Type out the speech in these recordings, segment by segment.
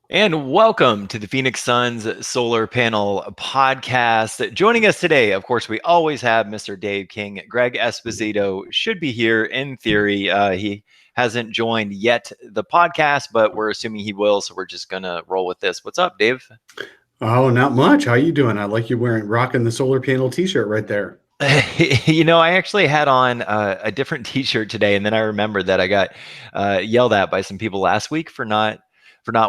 And welcome to the Phoenix Suns Solar Panel Podcast. Joining us today, of course, we always have Mr. Dave King. Greg Esposito should be here in theory. He hasn't joined yet the podcast, but we're assuming he will, so we're just going to roll with this. What's up, Dave? Oh, not much. How you doing? I like you rocking the solar panel t-shirt right there. I actually had on a different t-shirt today, and then I remembered that I got yelled at by some people last week for not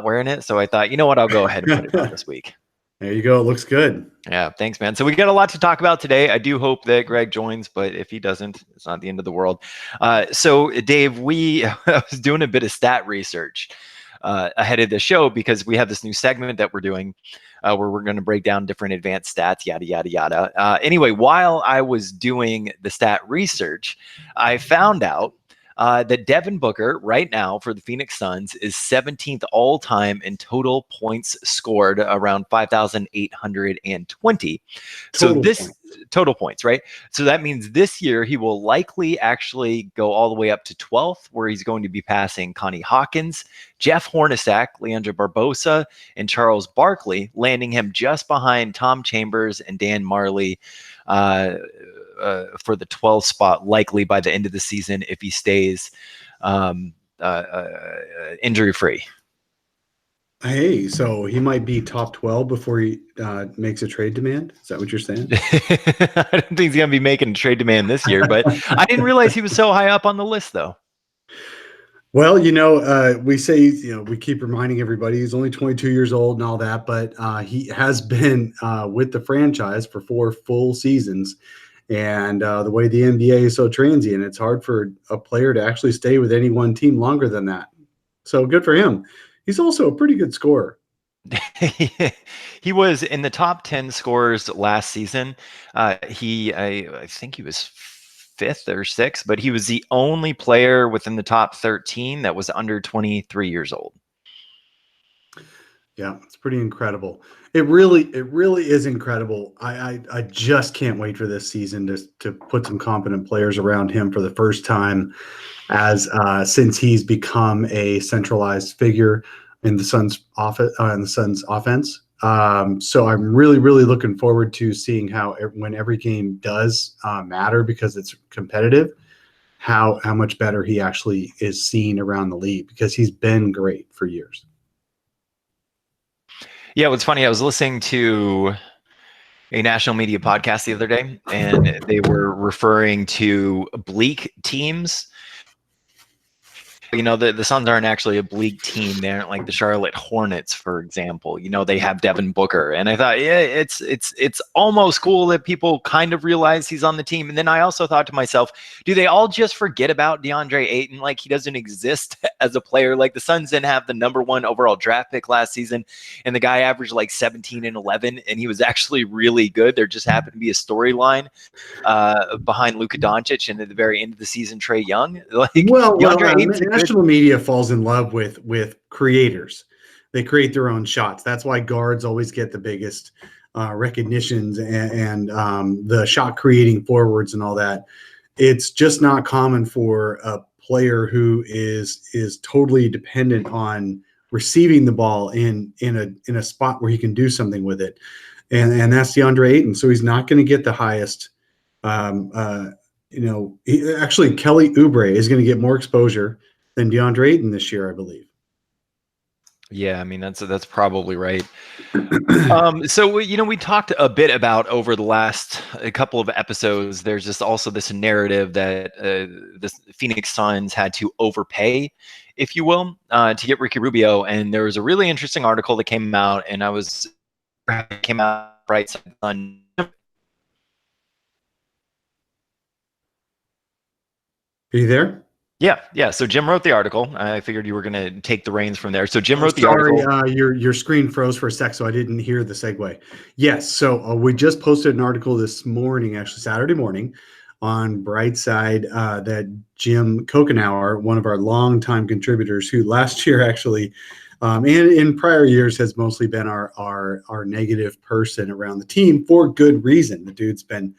wearing it. So I thought, you know what, I'll go ahead and put it on this week. There you go. It looks good. Yeah, thanks, man. So we got a lot to talk about today. I do hope that Greg joins, but if he doesn't, it's not the end of the world. So Dave, I was doing a bit of stat research ahead of the show because we have this new segment that we're doing where we're going to break down different advanced stats, yada, yada, yada. Anyway, while I was doing the stat research, I found out that Devin Booker right now for the Phoenix Suns is 17th all time in total points scored, around 5,820. Total points, right? So that means this year he will likely actually go all the way up to 12th, where he's going to be passing Connie Hawkins, Jeff Hornacek, Leandro Barbosa, and Charles Barkley, landing him just behind Tom Chambers and Dan Marley for the 12th spot, likely by the end of the season if he stays injury free. Hey, so he might be top 12 before he makes a trade demand. Is that what you're saying? I don't think he's going to be making a trade demand this year, but I didn't realize he was so high up on the list, though. Well, we say, we keep reminding everybody he's only 22 years old and all that, but he has been with the franchise for 4 full seasons. And the way the NBA is so transient, it's hard for a player to actually stay with any one team longer than that. So good for him. He's also a pretty good scorer. He was in the top 10 scorers last season. I think he was 5th or 6th, but he was the only player within the top 13 that was under 23 years old. Yeah, it's pretty incredible. It really is incredible. I just can't wait for this season to put some competent players around him for the first time, since he's become a centralized figure in the Suns offense. So I'm really looking forward to seeing how when every game does matter, because it's competitive, how much better he actually is seen around the league, because he's been great for years. Yeah, what's funny, I was listening to a national media podcast the other day, and they were referring to bleak teams. The Suns aren't actually a bleak team. They aren't like the Charlotte Hornets, for example. They have Devin Booker. And I thought, yeah, it's almost cool that people kind of realize he's on the team. And then I also thought to myself, do they all just forget about DeAndre Ayton? Like, he doesn't exist as a player. Like, the Suns didn't have the #1 overall draft pick last season, and the guy averaged like 17 and 11, and he was actually really good. There just happened to be a storyline behind Luka Doncic, and at the very end of the season, Trae Young. National media falls in love with creators. They create their own shots. That's why guards always get the biggest recognitions and the shot creating forwards and all that. It's just not common for a player who is totally dependent on receiving the ball in a spot where he can do something with it, and that's DeAndre Ayton. So he's not going to get the highest. Kelly Oubre is going to get more exposure than DeAndre Ayton this year, I believe. Yeah, I mean, that's probably right. So we talked a bit about over the last couple of episodes. There's just also this narrative that the Phoenix Suns had to overpay, if you will, to get Ricky Rubio. And there was a really interesting article that came out, and came out Bright Side Sun. Are you there? Yeah. So Jim wrote the article. I figured you were going to take the reins from there. So Jim wrote the article. Your screen froze for a sec, so I didn't hear the segue. Yes. So we just posted an article this morning, actually Saturday morning, on Brightside that Jim Kokenauer, one of our longtime contributors, who last year actually, and in prior years has mostly been our negative person around the team for good reason. The dude's been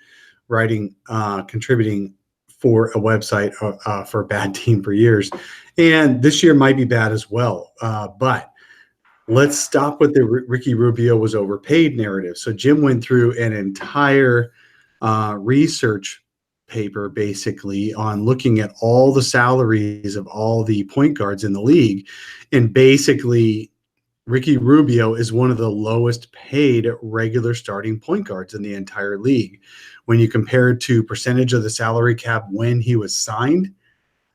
writing, contributing for a website for a bad team for years. And this year might be bad as well. But let's stop with the Ricky Rubio was overpaid narrative. So Jim went through an entire research paper basically on looking at all the salaries of all the point guards in the league. And basically, Ricky Rubio is one of the lowest paid regular starting point guards in the entire league. When you compare it to percentage of the salary cap when he was signed,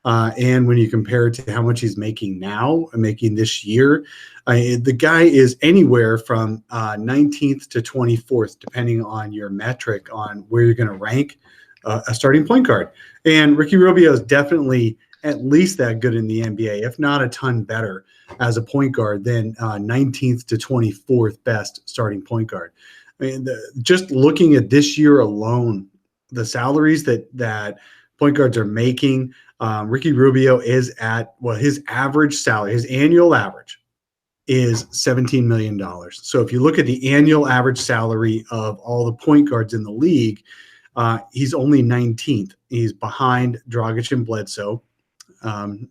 and when you compare it to how much he's making now, making this year, the guy is anywhere from 19th to 24th, depending on your metric on where you're going to rank a starting point guard. And Ricky Rubio is definitely at least that good in the NBA, if not a ton better as a point guard than 19th to 24th best starting point guard. I mean, just looking at this year alone, the salaries that point guards are making, Ricky Rubio is at, well, his average salary, his annual average is $17 million. So if you look at the annual average salary of all the point guards in the league, he's only 19th. He's behind Dragic and Bledsoe.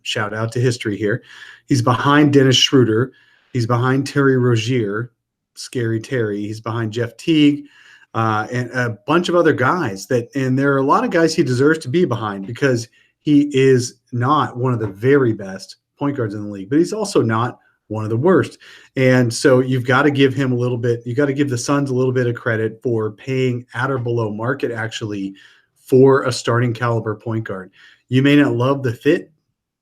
Shout out to history here. He's behind Dennis Schroeder. He's behind Terry Rozier, Scary Terry. He's behind Jeff Teague, and a bunch of other guys and there are a lot of guys he deserves to be behind because he is not one of the very best point guards in the league, but he's also not one of the worst. And so you've got to give him a little bit, you got to give the Suns a little bit of credit for paying at or below market actually for a starting caliber point guard. You may not love the fit.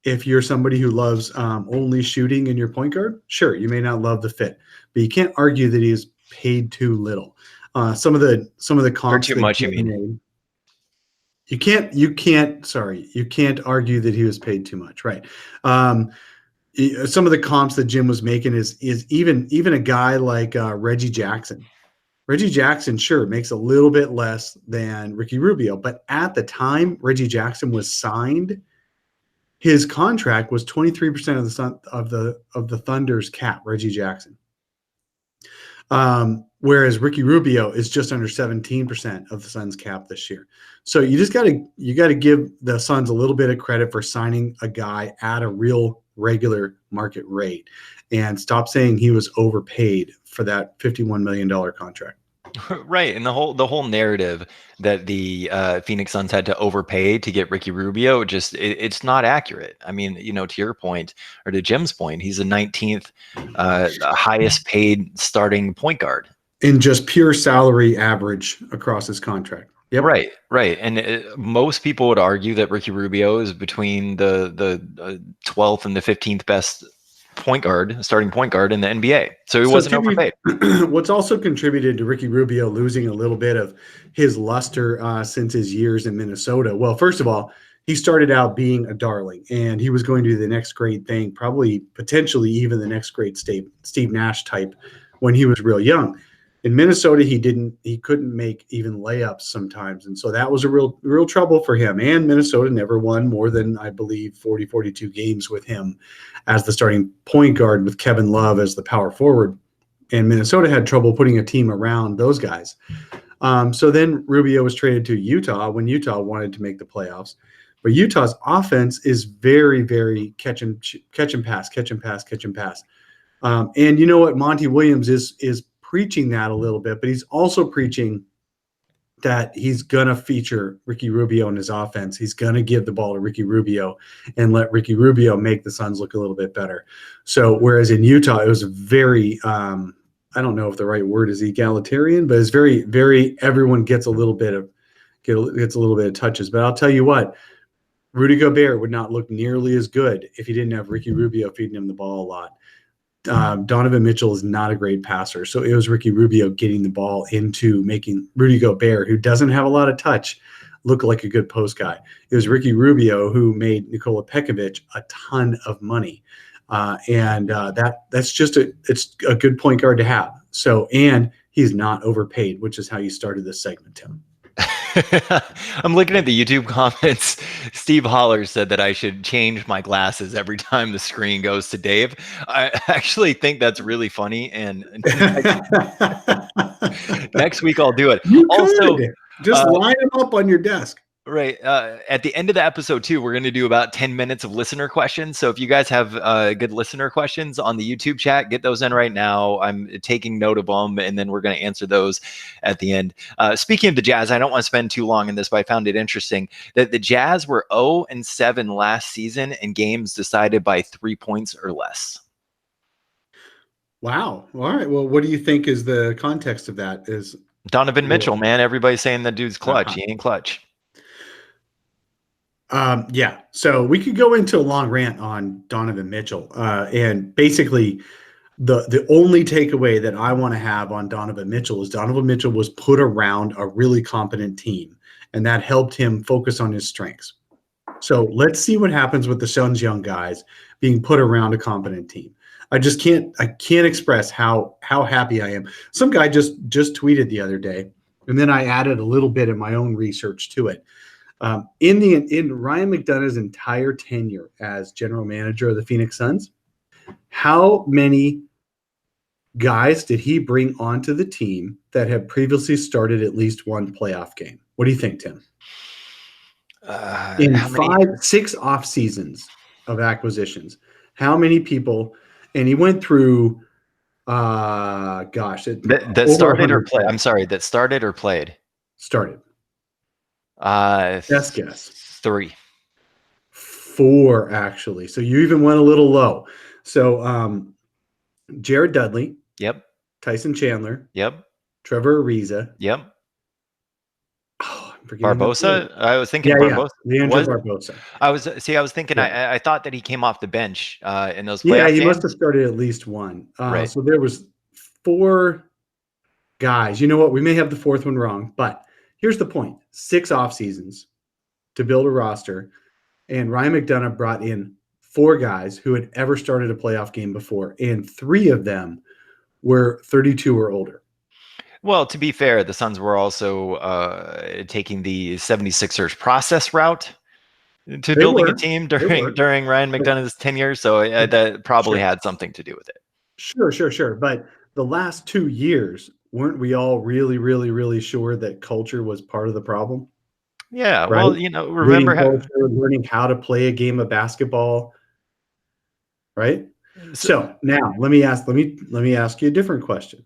If you're somebody who loves only shooting in your point guard, sure, you may not love the fit, but you can't argue that he is paid too little. Some of the comps too much, you mean? You can't argue that he was paid too much, right? Some of the comps that Jim was making is even a guy like Reggie Jackson. Reggie Jackson, sure, makes a little bit less than Ricky Rubio, but at the time Reggie Jackson was signed, his contract was 23% of the Thunder's cap. Reggie Jackson, whereas Ricky Rubio is just under 17% of the Suns' cap this year. So you got to give the Suns a little bit of credit for signing a guy at a real regular market rate, and stop saying he was overpaid for that $51 million contract. Right, and the whole narrative that the Phoenix Suns had to overpay to get Ricky Rubio, it's not accurate. I mean, to your point, or to Jim's point, he's the 19th highest paid starting point guard in just pure salary average across his contract. Yep. Right, and most people would argue that Ricky Rubio is between the 12th and the 15th best starting point guard in the NBA. So he wasn't overpaid. What's also contributed to Ricky Rubio losing a little bit of his luster since his years in Minnesota? Well, first of all, he started out being a darling, and he was going to do the next great thing, probably potentially even the next great Steve Nash type when he was real young. In Minnesota, he couldn't make even layups sometimes. And so that was a real trouble for him. And Minnesota never won more than, I believe, 42 games with him as the starting point guard with Kevin Love as the power forward. And Minnesota had trouble putting a team around those guys. So then Rubio was traded to Utah when Utah wanted to make the playoffs. But Utah's offense is very, very catch and pass. And you know what? Monty Williams is preaching that a little bit, but he's also preaching that he's going to feature Ricky Rubio in his offense. He's going to give the ball to Ricky Rubio and let Ricky Rubio make the Suns look a little bit better. So whereas in Utah, it was very, I don't know if the right word is egalitarian, but it's very, very, everyone gets a little bit of touches. But I'll tell you what, Rudy Gobert would not look nearly as good if he didn't have Ricky Rubio feeding him the ball a lot. Donovan Mitchell is not a great passer. So it was Ricky Rubio getting the ball into making Rudy Gobert, who doesn't have a lot of touch, look like a good post guy. It was Ricky Rubio who made Nikola Pekovic a ton of money. That's just it's a good point guard to have. So, and he's not overpaid, which is how you started this segment, Tim. I'm looking at the YouTube comments. Steve Holler said that I should change my glasses every time the screen goes to Dave. I actually think that's really funny, and next week I'll do it. You also could. Just line them up on your desk. Right. At the end of the episode too, we're going to do about 10 minutes of listener questions. So if you guys have good listener questions on the YouTube chat, get those in right now. I'm taking note of them, and then we're going to answer those at the end. Speaking of the Jazz, I don't want to spend too long in this, but I found it interesting that the Jazz were 0-7 last season in games decided by 3 points or less. Wow. All right. Well, what do you think is the context of that? Is Donovan Mitchell, man. Everybody's saying that dude's clutch. Uh-huh. He ain't clutch. Yeah. So we could go into a long rant on Donovan Mitchell. And basically, the only takeaway that I want to have on Donovan Mitchell is Donovan Mitchell was put around a really competent team, and that helped him focus on his strengths. So let's see what happens with the Suns' young guys being put around a competent team. I can't express how happy I am. Some guy just tweeted the other day, and then I added a little bit of my own research to it. In Ryan McDonough's entire tenure as general manager of the Phoenix Suns, how many guys did he bring onto the team that had previously started at least one playoff game? What do you think, Tim? In 6 off seasons of acquisitions, how many people? And he went through, that started or played. I'm sorry, that started or played. Started. Best guess. 3. 4, actually. So you even went a little low. So Jared Dudley. Yep. Tyson Chandler. Yep. Trevor Ariza. Yep. Oh, I'm forgetting Barbosa. I was thinking Barbosa. Leandro Barbosa. I was thinking. Yeah. I thought that he came off the bench in those. Yeah, he must have started at least one. Right. So there was 4 guys. You know what? We may have the 4th one wrong, but here's the point: 6 off seasons to build a roster, and Ryan McDonough brought in 4 guys who had ever started a playoff game before, and 3 of them were 32 or older. Well, to be fair, the Suns were also taking the 76ers process route to building a team during Ryan McDonough's tenure, so that probably had something to do with it. Sure. But the last 2 years, weren't we all really, really, really sure that culture was part of the problem? Yeah. Right? Well, remember learning how to play a game of basketball, right? So now let me ask you a different question.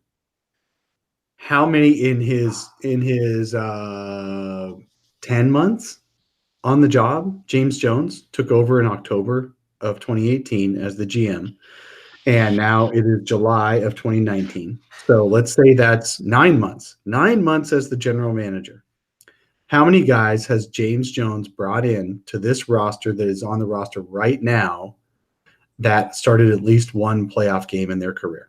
How many in his 10 months on the job, James Jones took over in October of 2018 as the GM, and now it is July of 2019. So let's say that's 9 months. 9 months as the general manager. How many guys has James Jones brought in to this roster that is on the roster right now that started at least one playoff game in their career?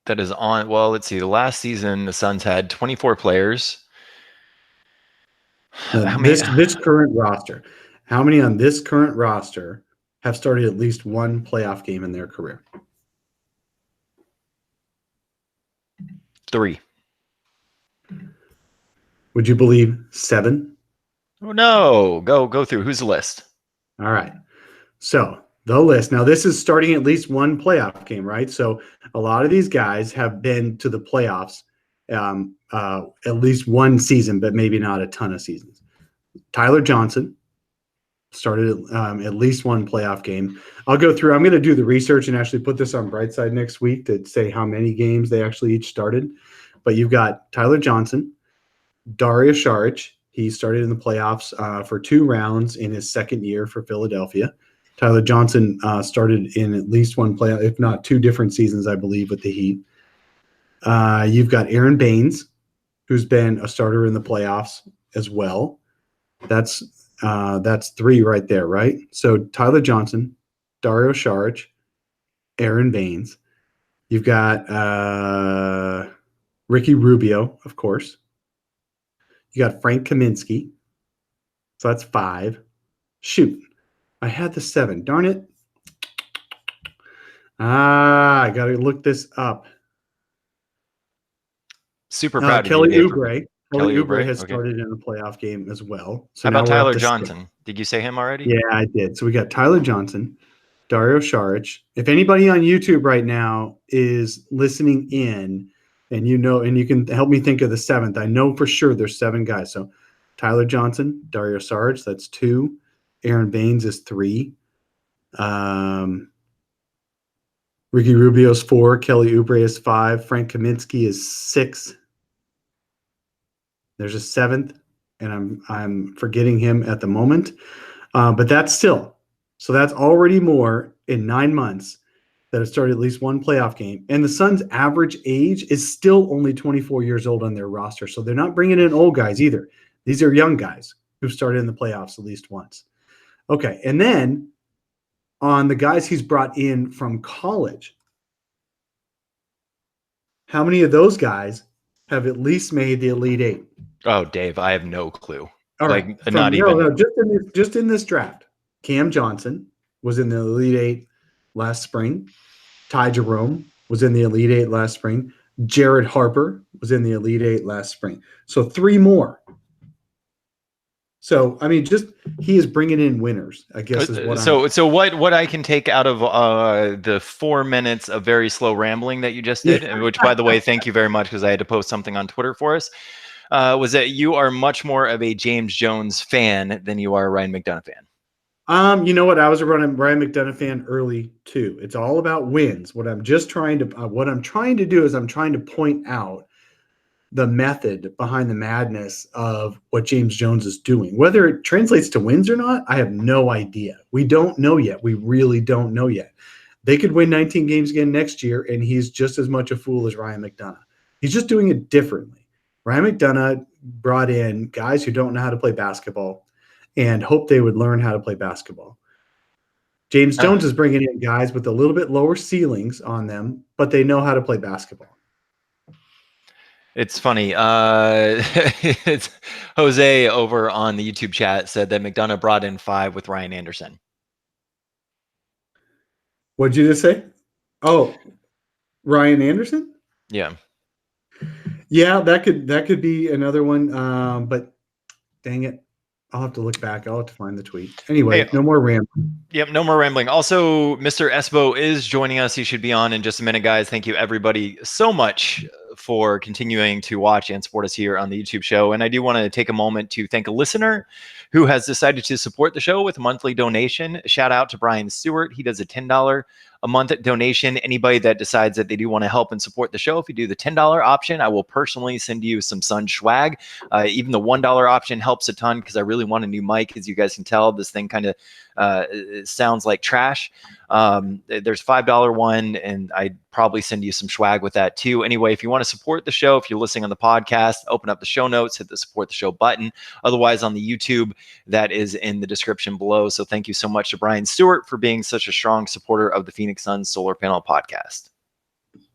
That is on. Well, let's see. The last season, the Suns had 24 players. This current roster. How many on this current roster have started at least one playoff game in their career? 3. Would you believe 7? Oh no! Go through. Who's the list? All right. So the list. Now, this is starting at least one playoff game, right? So a lot of these guys have been to the playoffs at least one season, but maybe not a ton of seasons. Tyler Johnson started at least one playoff game. I'll go through. I'm going to do the research and actually put this on Brightside next week to say how many games they actually each started. But you've got Tyler Johnson, Dario Saric. He started in the playoffs for 2 rounds in his second year for Philadelphia. Tyler Johnson started in at least one playoff, if not 2 different seasons, I believe, with the Heat. You've got Aaron Baines, who's been a starter in the playoffs as well. That's 3 right there, right? So Tyler Johnson, Dario Saric, Aaron Baines. You've got Ricky Rubio, of course. You got Frank Kaminsky. So that's 5. Shoot. I had the 7. Darn it. I got to look this up. Super proud of Kelly you, Oubre. Kelly Oubre has started in a playoff game as well. So how about Tyler Johnson? 6. Did you say him already? Yeah, I did. So we got Tyler Johnson, Dario Saric. If anybody on YouTube right now is listening in and you can help me think of the 7th, I know for sure there's 7 guys. So Tyler Johnson, Dario Saric, that's 2. Aaron Baines is 3. Ricky Rubio's 4. Kelly Oubre is 5. Frank Kaminsky is 6. There's a 7th, and I'm forgetting him at the moment. But that's still, so that's already more in 9 months that have started at least one playoff game. And the Suns' average age is still only 24 years old on their roster. So they're not bringing in old guys either. These are young guys who've started in the playoffs at least once. Okay, and then on the guys he's brought in from college, how many of those guys have at least made the Elite Eight? Oh, Dave, I have no clue. All right. Just in this draft. Cam Johnson was in the Elite Eight last spring. Ty Jerome was in the Elite Eight last spring. Jared Harper was in the Elite Eight last spring. So 3 more. So, I mean, just he is bringing in winners, I guess is what So what I can take out of the 4 minutes of very slow rambling that you just did, which, by the way, thank you very much, because I had to post something on Twitter for us, was that you are much more of a James Jones fan than you are a Ryan McDonough fan. You know what? I was a Ryan McDonough fan early too. It's all about wins. What I'm trying to do is I'm trying to point out the method behind the madness of what James Jones is doing. Whether it translates to wins or not, I have no idea. We don't know yet. We really don't know yet. They could win 19 games again next year, and he's just as much a fool as Ryan McDonough. He's just doing it differently. Ryan McDonough brought in guys who don't know how to play basketball and hoped they would learn how to play basketball. James Jones is bringing in guys with a little bit lower ceilings on them, but they know how to play basketball. It's funny. It's Jose over on the YouTube chat said that McDonough brought in 5 with Ryan Anderson. What'd you just say? Oh, Ryan Anderson? Yeah. Yeah, that could be another one. But dang it. I'll have to look back. I'll have to find the tweet. Anyway, no more rambling. Yep, no more rambling. Also, Mr. Esbo is joining us. He should be on in just a minute, guys. Thank you, everybody, so much for continuing to watch and support us here on the YouTube show. And I do want to take a moment to thank a listener who has decided to support the show with a monthly donation. Shout out to Brian Stewart. He does a $10 a month donation. Anybody that decides that they do want to help and support the show, if you do the $10 option, I will personally send you some Sun swag. Even the $1 option helps a ton, because I really want a new mic. As you guys can tell, this thing kind of sounds like trash. There's $5 one, and I'd probably send you some swag with that too. Anyway, if you want to support the show, if you're listening on the podcast, open up the show notes, hit the support the show button. Otherwise, on the YouTube, that is in the description below. So thank you so much to Brian Stewart for being such a strong supporter of the Phoenix Suns Solar Panel Podcast.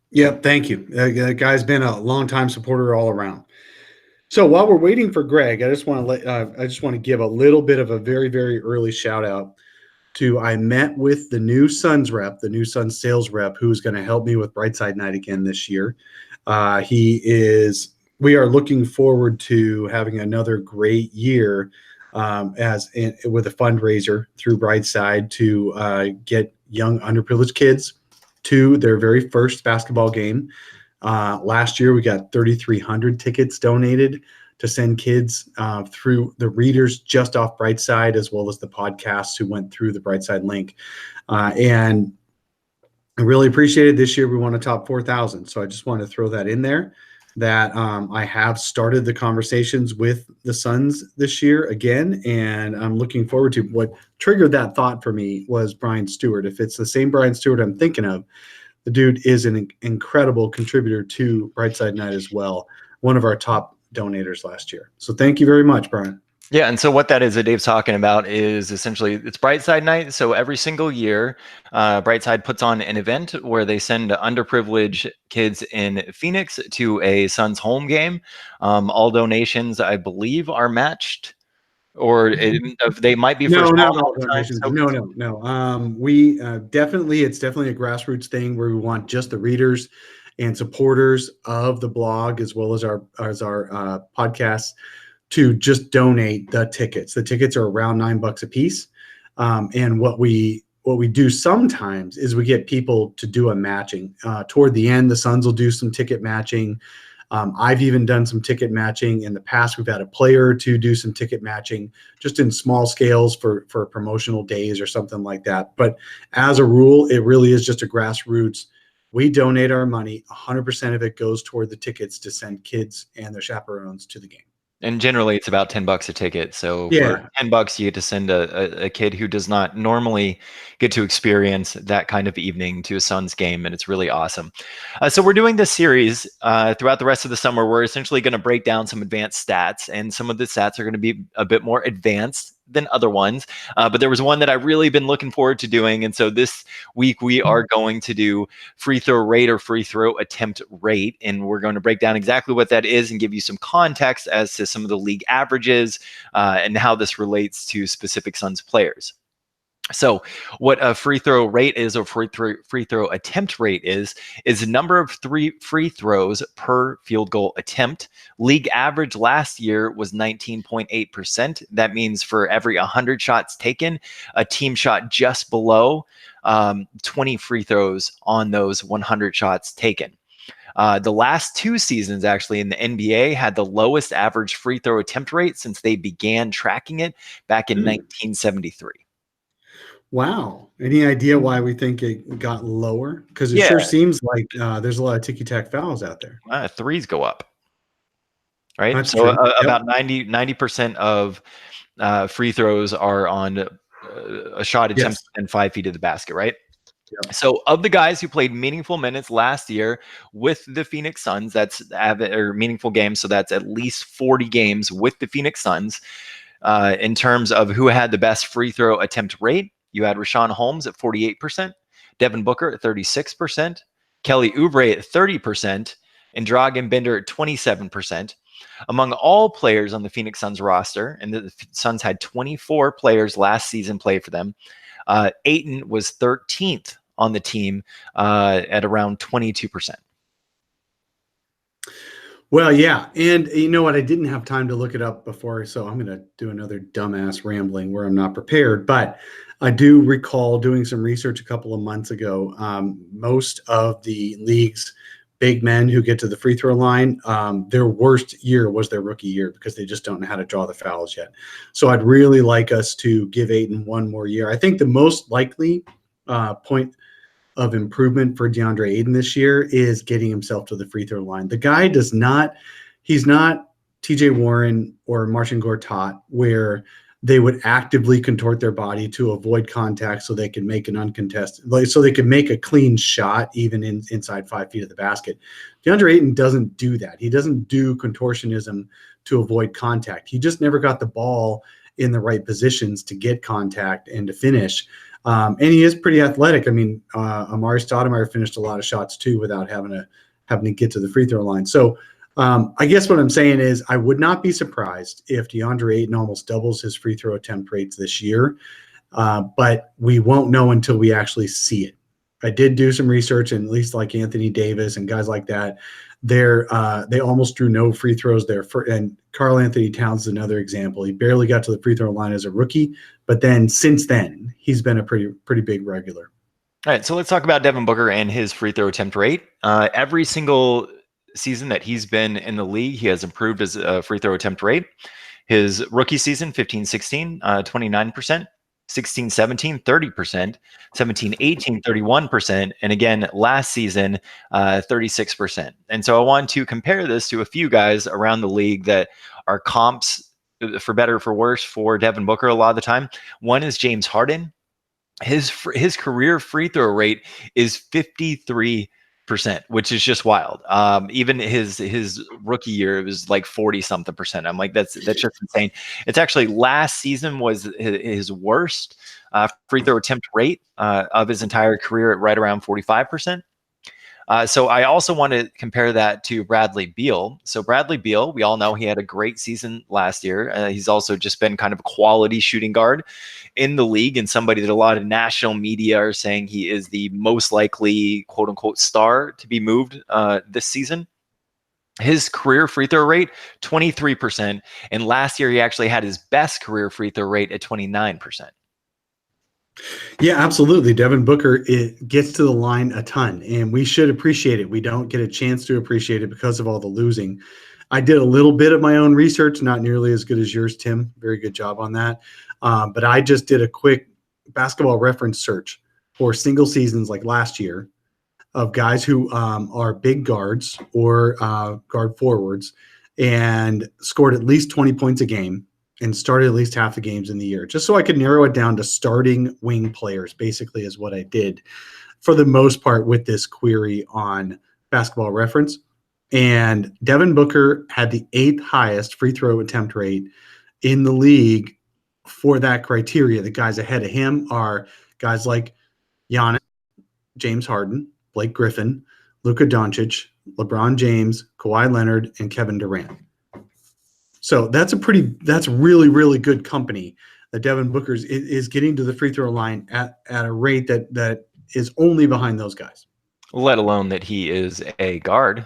Yep, thank you. That guy's been a longtime supporter all around. So while we're waiting for Greg, I just want to give a little bit of a very, very early shout out to, I met with the new Suns rep, the new Suns sales rep, who's going to help me with Brightside Night again this year. We are looking forward to having another great year with a fundraiser through Brightside to get young underprivileged kids to their very first basketball game. Last year, we got 3,300 tickets donated to send kids through the readers just off Brightside, as well as the podcasts who went through the Brightside link. And I really appreciate it. This year, we won a top 4,000. So I just wanted to throw that in there, that I have started the conversations with the Suns this year again. And I'm looking forward to what triggered that thought for me was Brian Stewart. If it's the same Brian Stewart I'm thinking of, the dude is an incredible contributor to Brightside Night as well. One of our top donators last year. So thank you very much, Brian. Yeah, and so what that is that Dave's talking about is essentially, it's Brightside Night. So every single year, Brightside puts on an event where they send underprivileged kids in Phoenix to a Suns home game. All donations, I believe, are matched, or they might be no. We it's definitely a grassroots thing where we want just the readers and supporters of the blog, as well as our podcasts, to just donate the tickets. The tickets are around $9 a piece. And what we do sometimes is we get people to do a matching. Toward the end, the Suns will do some ticket matching. I've even done some ticket matching in the past. We've had a player or two do some ticket matching just in small scales for promotional days or something like that. But as a rule, it really is just a grassroots. We donate our money. 100% of it goes toward the tickets to send kids and their chaperones to the game. And generally, it's about $10 a ticket. So Yeah. for $10, you get to send a kid who does not normally get to experience that kind of evening to a Suns game, and it's really awesome. So we're doing this series throughout the rest of the summer. We're essentially going to break down some advanced stats, and some of the stats are going to be a bit more advanced than other ones. But there was one that I've really been looking forward to doing, and so this week we are going to do free throw rate or free throw attempt rate, and we're going to break down exactly what that is and give you some context as to some of the league averages and how this relates to specific Suns players. So what a free throw rate is, or free throw attempt rate is the number of free throws per field goal attempt. League average last year was 19.8%. That means for every 100 shots taken, a team shot just below 20 free throws on those 100 shots taken. The last 2 seasons, actually, in the NBA had the lowest average free throw attempt rate since they began tracking it back in 1973. Wow. Any idea why we think it got lower? Because it sure seems like there's a lot of ticky-tack fouls out there. Threes go up, right? That's so true. About 90% of free throws are on a shot attempt and 5 feet of the basket, right? Yep. So of the guys who played meaningful minutes last year with the Phoenix Suns, that's meaningful games, so that's at least 40 games with the Phoenix Suns. In terms of who had the best free throw attempt rate, you had Richaun Holmes at 48%, Devin Booker at 36%, Kelly Oubre at 30%, and Dragan Bender at 27%. Among all players on the Phoenix Suns roster, and the Suns had 24 players last season play for them, Ayton was 13th on the team at around 22%. Well, yeah. And you know what? I didn't have time to look it up before, so I'm going to do another dumbass rambling where I'm not prepared. But I do recall doing some research a couple of months ago. Most of the league's big men who get to the free throw line, their worst year was their rookie year because they just don't know how to draw the fouls yet. So I'd really like us to give Ayton one more year. I think the most likely point of improvement for DeAndre Ayton this year is getting himself to the free throw line. The guy he's not TJ Warren or Marcin Gortat, where they would actively contort their body to avoid contact so they can make an uncontested, so they can make a clean shot even inside 5 feet of the basket. DeAndre Ayton doesn't do that. He doesn't do contortionism to avoid contact. He just never got the ball in the right positions to get contact and to finish. And he is pretty athletic. I mean, Amari Stoudemire finished a lot of shots too without having to get to the free throw line. So I guess what I'm saying is I would not be surprised if DeAndre Ayton almost doubles his free throw attempt rates this year, but we won't know until we actually see it. I did do some research, and at least like Anthony Davis and guys like that, they almost drew no free throws there. And Karl Anthony Towns is another example. He barely got to the free throw line as a rookie, but then since then he's been a pretty big regular. All right, so let's talk about Devin Booker and his free throw attempt rate. Every single season that he's been in the league, he has improved his free throw attempt rate. His rookie season, 15-16, 29%, 16-17, 30%, 17-18, 31%, and again, last season, 36%. And so I want to compare this to a few guys around the league that are comps, for better or for worse, for Devin Booker a lot of the time. One is James Harden. His career free throw rate is 53%, which is just wild. Even his rookie year, it was like 40-something%. I'm like, that's just insane. It's actually last season was his worst free throw attempt rate of his entire career at right around 45%. So I also want to compare that to Bradley Beal. So Bradley Beal, we all know he had a great season last year. He's also just been kind of a quality shooting guard in the league, and somebody that a lot of national media are saying he is the most likely quote unquote star to be moved this season. His career free throw rate, 23%. And last year, he actually had his best career free throw rate at 29%. Yeah, absolutely. Devin Booker, it gets to the line a ton, and we should appreciate it. We don't get a chance to appreciate it because of all the losing. I did a little bit of my own research, not nearly as good as yours, Tim. Very good job on that. But I just did a quick basketball reference search for single seasons like last year of guys who are big guards or guard forwards and scored at least 20 points a game and started at least half the games in the year, just so I could narrow it down to starting wing players, basically, is what I did for the most part with this query on basketball reference. And Devin Booker had the 8th highest free throw attempt rate in the league for that criteria. The guys ahead of him are guys like Giannis, James Harden, Blake Griffin, Luka Doncic, LeBron James, Kawhi Leonard, and Kevin Durant. So that's really, really good company that Devin Booker is getting to the free throw line at a rate that is only behind those guys. Let alone that he is a guard.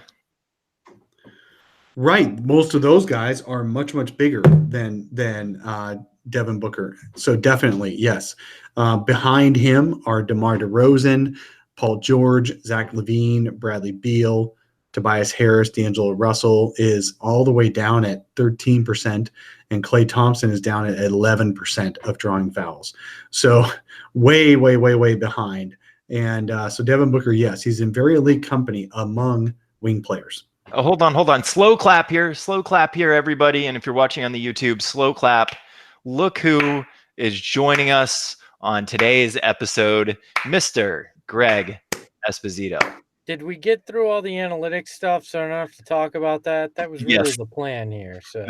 Right. Most of those guys are much, much bigger than Devin Booker. So definitely, yes. Behind him are DeMar DeRozan, Paul George, Zach LaVine, Bradley Beal, Tobias Harris, D'Angelo Russell is all the way down at 13%, and Klay Thompson is down at 11% of drawing fouls. So way, way, way, way behind. And so Devin Booker, yes, he's in very elite company among wing players. Oh, hold on. Slow clap here, everybody. And if you're watching on the YouTube, slow clap. Look who is joining us on today's episode, Mr. Greg Esposito. Did we get through all the analytics stuff so I don't have to talk about that? That was really the plan here. So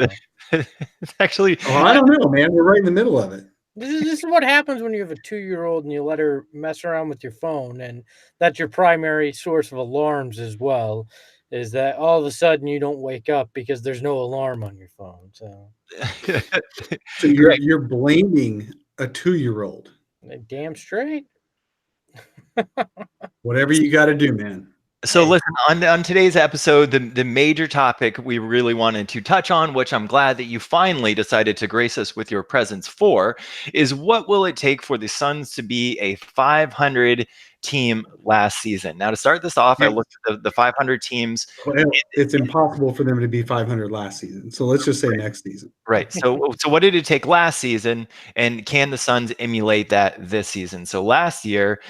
actually, I don't know, man. We're right in the middle of it. This is what happens when you have a 2-year-old and you let her mess around with your phone, and that's your primary source of alarms as well, is that all of a sudden you don't wake up because there's no alarm on your phone. So you're blaming a 2-year-old. Damn straight. Whatever you got to do, man. So listen, on today's episode, the major topic we really wanted to touch on, which I'm glad that you finally decided to grace us with your presence for, is what will it take for the Suns to be a 500 team last season? Now, to start this off, I looked at the 500 teams. Well, it's impossible for them to be 500 last season. So let's just say next season. Right. So what did it take last season, and can the Suns emulate that this season? So last year,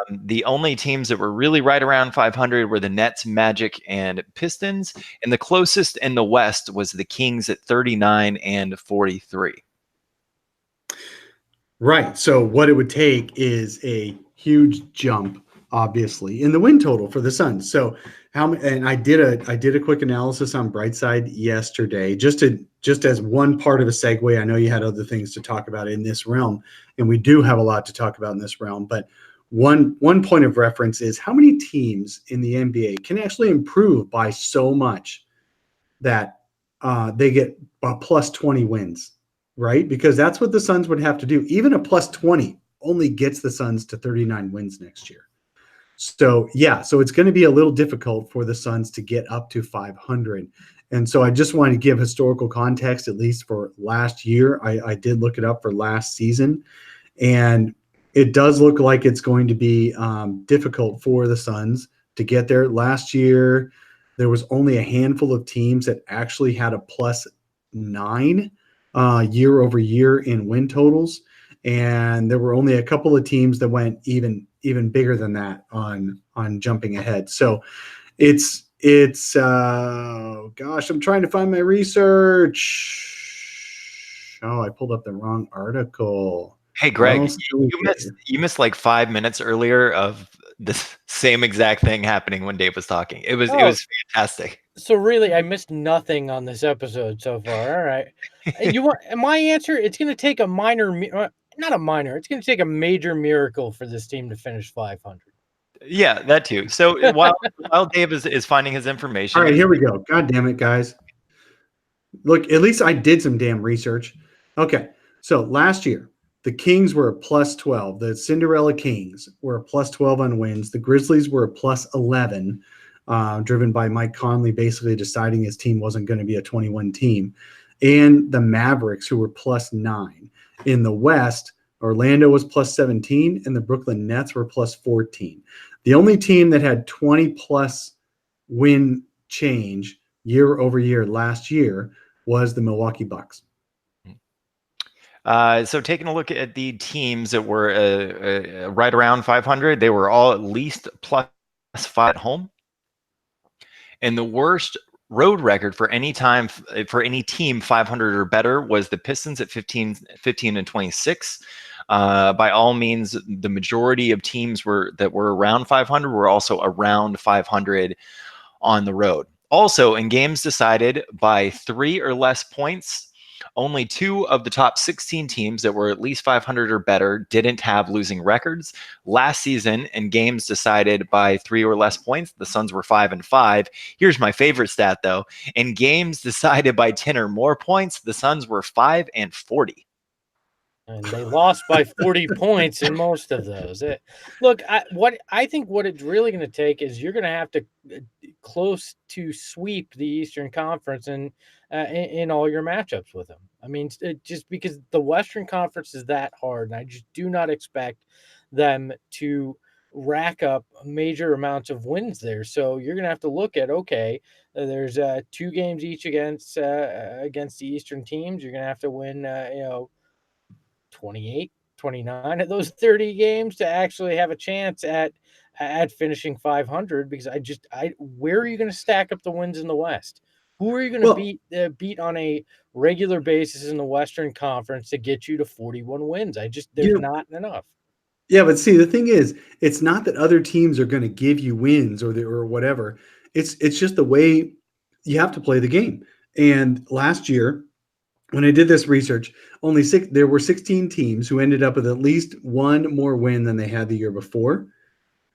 the only teams that were really right around 500 were the Nets, Magic, and Pistons, and the closest in the West was the Kings at 39 and 43. Right. So what it would take is a huge jump, obviously, in the win total for the Suns. So and I did a quick analysis on Brightside yesterday, just as one part of a segue. I know you had other things to talk about in this realm, and we do have a lot to talk about in this realm. But one point of reference is how many teams in the NBA can actually improve by so much that they get a plus 20 wins. Right? Because that's what the Suns would have to do. Even a plus 20 only gets the Suns to 39 wins next year. So, yeah, so it's going to be a little difficult for the Suns to get up to 500. And so I just wanted to give historical context, at least for last year. I did look it up for last season. And it does look like it's going to be difficult for the Suns to get there. Last year, there was only a handful of teams that actually had a plus 9 year over year in win totals, and there were only a couple of teams that went even bigger than that on jumping ahead. So it's gosh, I'm trying to find my research. Oh, I pulled up the wrong article. Hey, Greg, you missed like 5 minutes earlier of the same exact thing happening when Dave was talking. It was fantastic. So really, I missed nothing on this episode so far. All right. You want my answer? It's going to take a it's going to take a major miracle for this team to finish 500. Yeah, that too. So while Dave is finding his information. All right, here we go. God damn it, guys. Look, at least I did some damn research. Okay, so last year, the Kings were a plus 12. The Cinderella Kings were a plus 12 on wins. The Grizzlies were a plus 11, driven by Mike Conley basically deciding his team wasn't going to be a 21 team. And the Mavericks, who were plus 9. In the West, Orlando was plus 17, and the Brooklyn Nets were plus 14. The only team that had 20-plus win change year over year last year was the Milwaukee Bucks. So taking a look at the teams that were right around 500, they were all at least plus 5 at home. And the worst road record for any team 500 or better was the Pistons at 15 and 26. By all means, the majority of teams that were around 500 were also around 500 on the road. Also, in games decided by 3 or less points, only 2 of the top 16 teams that were at least 500 or better didn't have losing records. Last season, in games decided by 3 or less points, the Suns were 5-5. Here's my favorite stat, though. In games decided by 10 or more points, the Suns were 5-40. And they lost by 40 points in most of those. Look, I think what it's really going to take is you're going to have to close to sweep the Eastern Conference in all your matchups with them. I mean, just because the Western Conference is that hard, and I just do not expect them to rack up major amounts of wins there. So you're going to have to look at, okay, there's 2 games each against the Eastern teams. You're going to have to win, 28, 29 of those 30 games to actually have a chance at finishing 500, because where are you going to stack up the wins in the West? Who are you going to beat on a regular basis in the Western Conference to get you to 41 wins? There's not enough. Yeah, but see, the thing is, it's not that other teams are going to give you wins or whatever. It's just the way you have to play the game. And last year, when I did this research, there were 16 teams who ended up with at least one more win than they had the year before.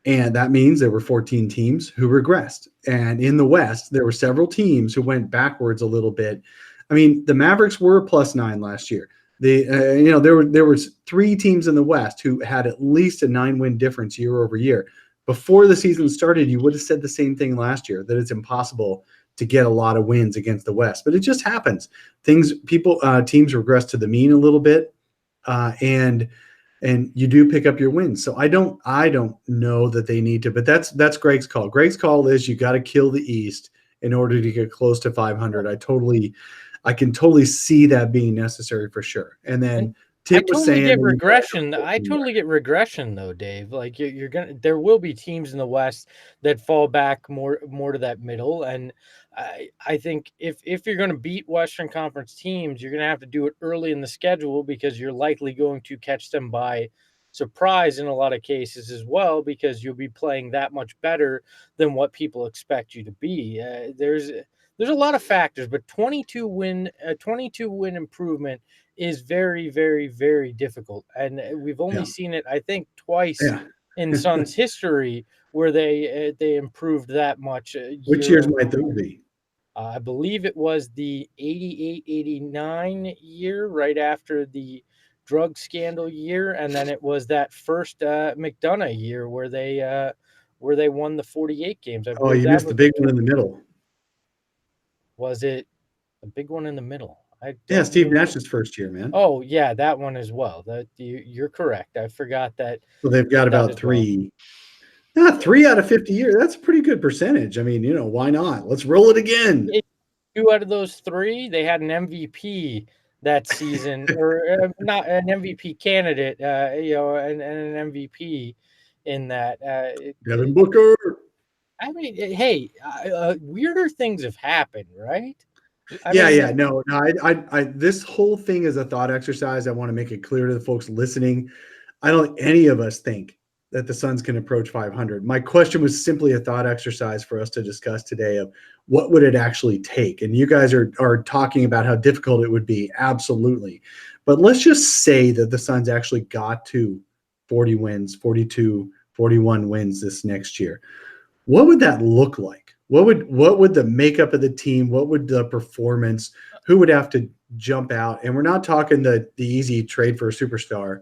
And that means there were 14 teams who regressed. And in the West, there were several teams who went backwards a little bit. I mean, the Mavericks were +9 last year. There was 3 teams in the West who had at least a 9-win difference year over year. Before the season started, you would have said the same thing last year, that it's impossible to get a lot of wins against the West, but it just happens. Teams regress to the mean a little bit, and you do pick up your wins. So I don't know that they need to, but that's Greg's call. Greg's call is you got to kill the East in order to get close to 500. I can totally see that being necessary for sure. And then Tim was saying, get regression. I totally get regression though, Dave. Like there will be teams in the West that fall back more to that middle. And I think if you're going to beat Western Conference teams, you're going to have to do it early in the schedule, because you're likely going to catch them by surprise in a lot of cases as well, because you'll be playing that much better than what people expect you to be. There's a lot of factors, but 22 win improvement is very, very, very difficult. And we've only seen it, I think, twice in Suns history where they improved that much. Which years might those be? I believe it was the 88-89 year, right after the drug scandal year, and then it was that first McDonough year where they won the 48 games. Oh, you missed the big one in the middle. Was it the big one in the middle? Steve Nash's first year, man. Oh, yeah, that one as well. You're correct. I forgot that. So they've got about 3. Not 3 out of 50 years. That's a pretty good percentage. I mean, why not? Let's roll it again. 2 out of those 3, they had an MVP that season, or not an MVP candidate, and an MVP in that. Devin Booker. I mean, hey, weirder things have happened, right? No. This whole thing is a thought exercise. I want to make it clear to the folks listening. I don't think any of us think that the Suns can approach 500. My question was simply a thought exercise for us to discuss today of what would it actually take? And you guys are talking about how difficult it would be. Absolutely. But let's just say that the Suns actually got to 40 wins, 42, 41 wins this next year. What would that look like? What would the makeup of the team? What would the performance? Who would have to jump out? And we're not talking the easy trade for a superstar.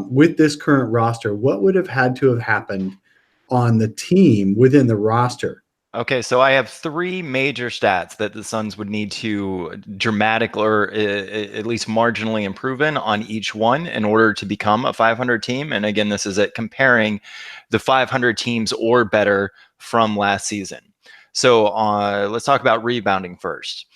With this current roster, what would have had to have happened on the team within the roster Okay, so I have three major stats that the Suns would need to dramatically or at least marginally improve on each one in order to become a 500 team. And again, this is at comparing the 500 teams or better from last season. So let's talk about rebounding first.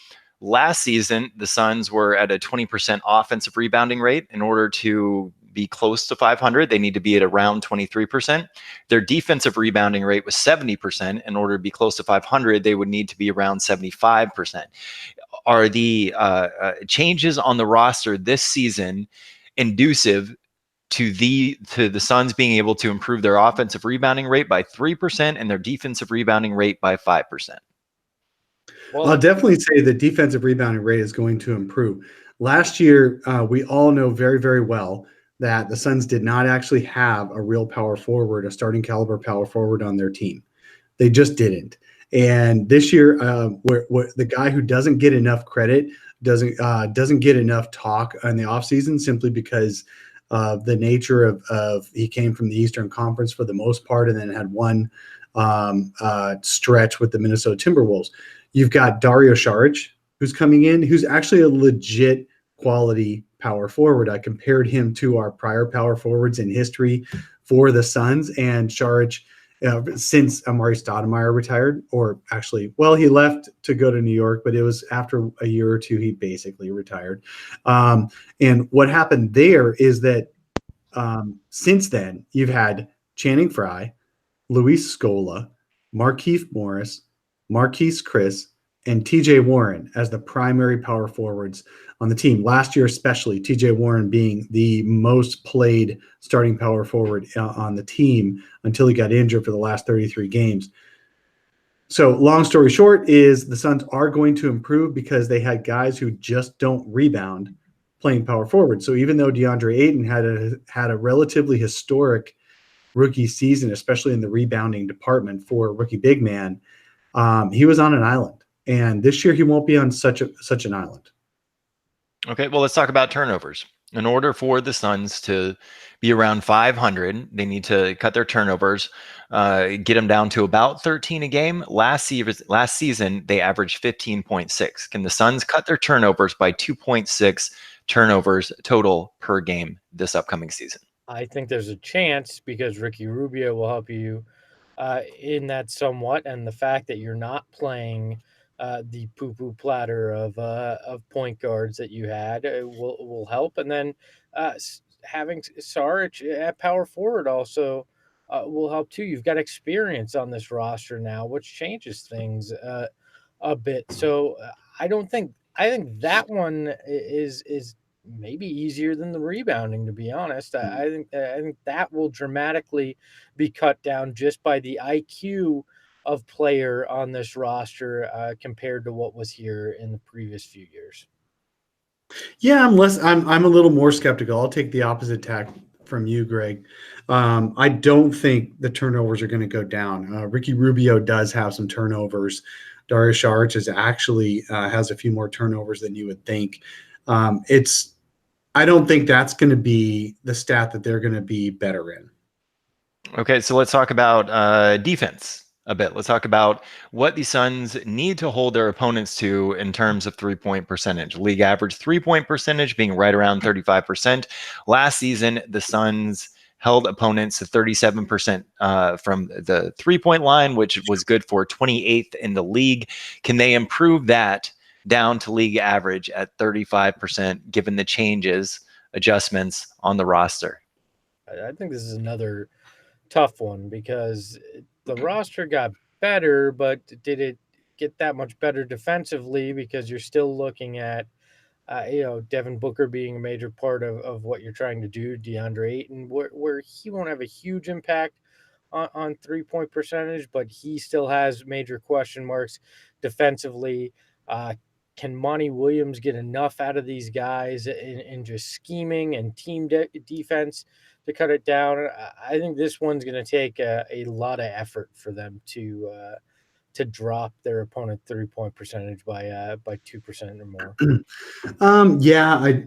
Last season, the Suns were at a 20% offensive rebounding rate. In order to be close to 500, they need to be at around 23%. Their defensive rebounding rate was 70%. In order to be close to 500, they would need to be around 75%. Are the changes on the roster this season inducive to the Suns being able to improve their offensive rebounding rate by 3% and their defensive rebounding rate by 5%? Well, I'll definitely say the defensive rebounding rate is going to improve. Last year, we all know very, very well that the Suns did not actually have a real power forward, a starting caliber power forward on their team. They just didn't. And this year, the guy who doesn't get enough credit doesn't get enough talk in the offseason simply because of the nature of he came from the Eastern Conference for the most part and then had one stretch with the Minnesota Timberwolves. You've got Dario Saric, who's coming in, who's actually a legit quality power forward. I compared him to our prior power forwards in history for the Suns, and Saric, since Amari Stoudemire retired, or actually, well, he left to go to New York, but it was after a year or two he basically retired. And what happened there is that since then, you've had Channing Frye, Luis Scola, Markieff Morris, Marquise Chris, and TJ Warren as the primary power forwards on the team. Last year, especially, TJ Warren being the most played starting power forward on the team until he got injured for the last 33 games. So long story short is the Suns are going to improve because they had guys who just don't rebound playing power forward. So even though DeAndre Ayton had a relatively historic rookie season, especially in the rebounding department for rookie big man, he was on an island, and this year he won't be on such an island. Okay, well, let's talk about turnovers. In order for the Suns to be around 500, they need to cut their turnovers, get them down to about 13 a game. Last season, they averaged 15.6. Can the Suns cut their turnovers by 2.6 turnovers total per game this upcoming season? I think there's a chance because Ricky Rubio will help you in that somewhat, and the fact that you're not playing the poo-poo platter of point guards that you had will help, and then having Saric at power forward also will help too. You've got experience on this roster now, which changes things a bit. So I think that one is maybe easier than the rebounding, to be honest. I think that will dramatically be cut down just by the IQ of player on this roster compared to what was here in the previous few years. Yeah, I'm a little more skeptical. I'll take the opposite tack from you, Greg. I don't think the turnovers are going to go down. Ricky Rubio does have some turnovers. Dario Saric is actually has a few more turnovers than you would think. I don't think that's going to be the stat that they're going to be better in. Okay, so let's talk about defense a bit. Let's talk about what the Suns need to hold their opponents to in terms of three-point percentage. League average three-point percentage being right around 35%. Last season, the Suns held opponents to 37% from the three-point line, which was good for 28th in the league. Can they improve that down to league average at 35%, given the adjustments on the roster? I think this is another tough one because the roster got better, but did it get that much better defensively? Because you're still looking at, Devin Booker being a major part of what you're trying to do, DeAndre Ayton, where he won't have a huge impact on 3-point percentage, but he still has major question marks defensively. Can Monty Williams get enough out of these guys in just scheming and team defense to cut it down? I think this one's going to take a lot of effort for them to drop their opponent 3-point percentage by 2% or more.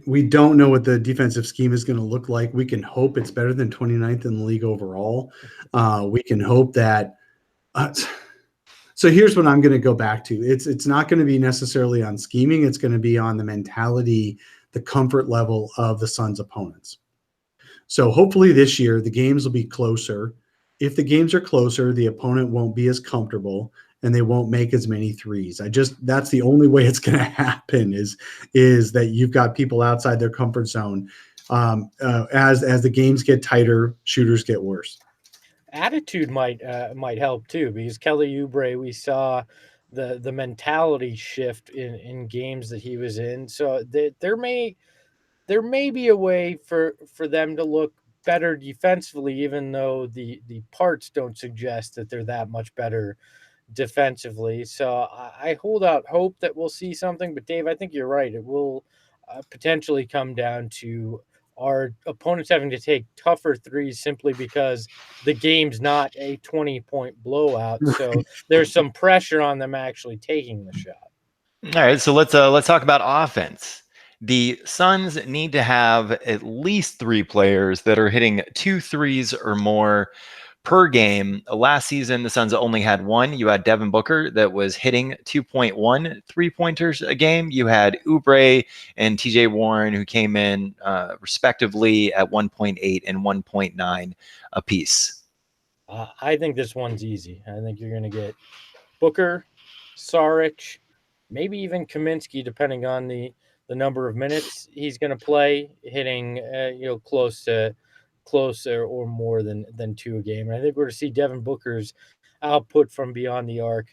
We don't know what the defensive scheme is going to look like. We can hope it's better than 29th in the league overall. We can hope that So here's what I'm going to go back to. It's not going to be necessarily on scheming. It's going to be on the mentality, the comfort level of the Suns' opponents. So hopefully this year the games will be closer. If the games are closer, the opponent won't be as comfortable and they won't make as many threes. That's the only way it's going to happen is that you've got people outside their comfort zone. As the games get tighter, shooters get worse. Attitude might help too, because Kelly Oubre, we saw the mentality shift in games that he was in. So there may be a way for them to look better defensively, even though the parts don't suggest that they're that much better defensively. So I hold out hope that we'll see something. But Dave, I think you're right. It will potentially come down to our opponents having to take tougher threes simply because the game's not a 20-point blowout. So there's some pressure on them actually taking the shot. All right, so let's talk about offense. The Suns need to have at least 3 players that are hitting 2 threes or more per game. Last season, the Suns only had 1. You had Devin Booker that was hitting 2.1 3-pointers a game. You had Oubre and TJ Warren, who came in respectively at 1.8 and 1.9 apiece. I think this one's easy. I think you're going to get Booker, Saric, maybe even Kaminsky, depending on the number of minutes he's going to play, hitting closer or more than 2 a game. And I think we're going to see Devin Booker's output from beyond the arc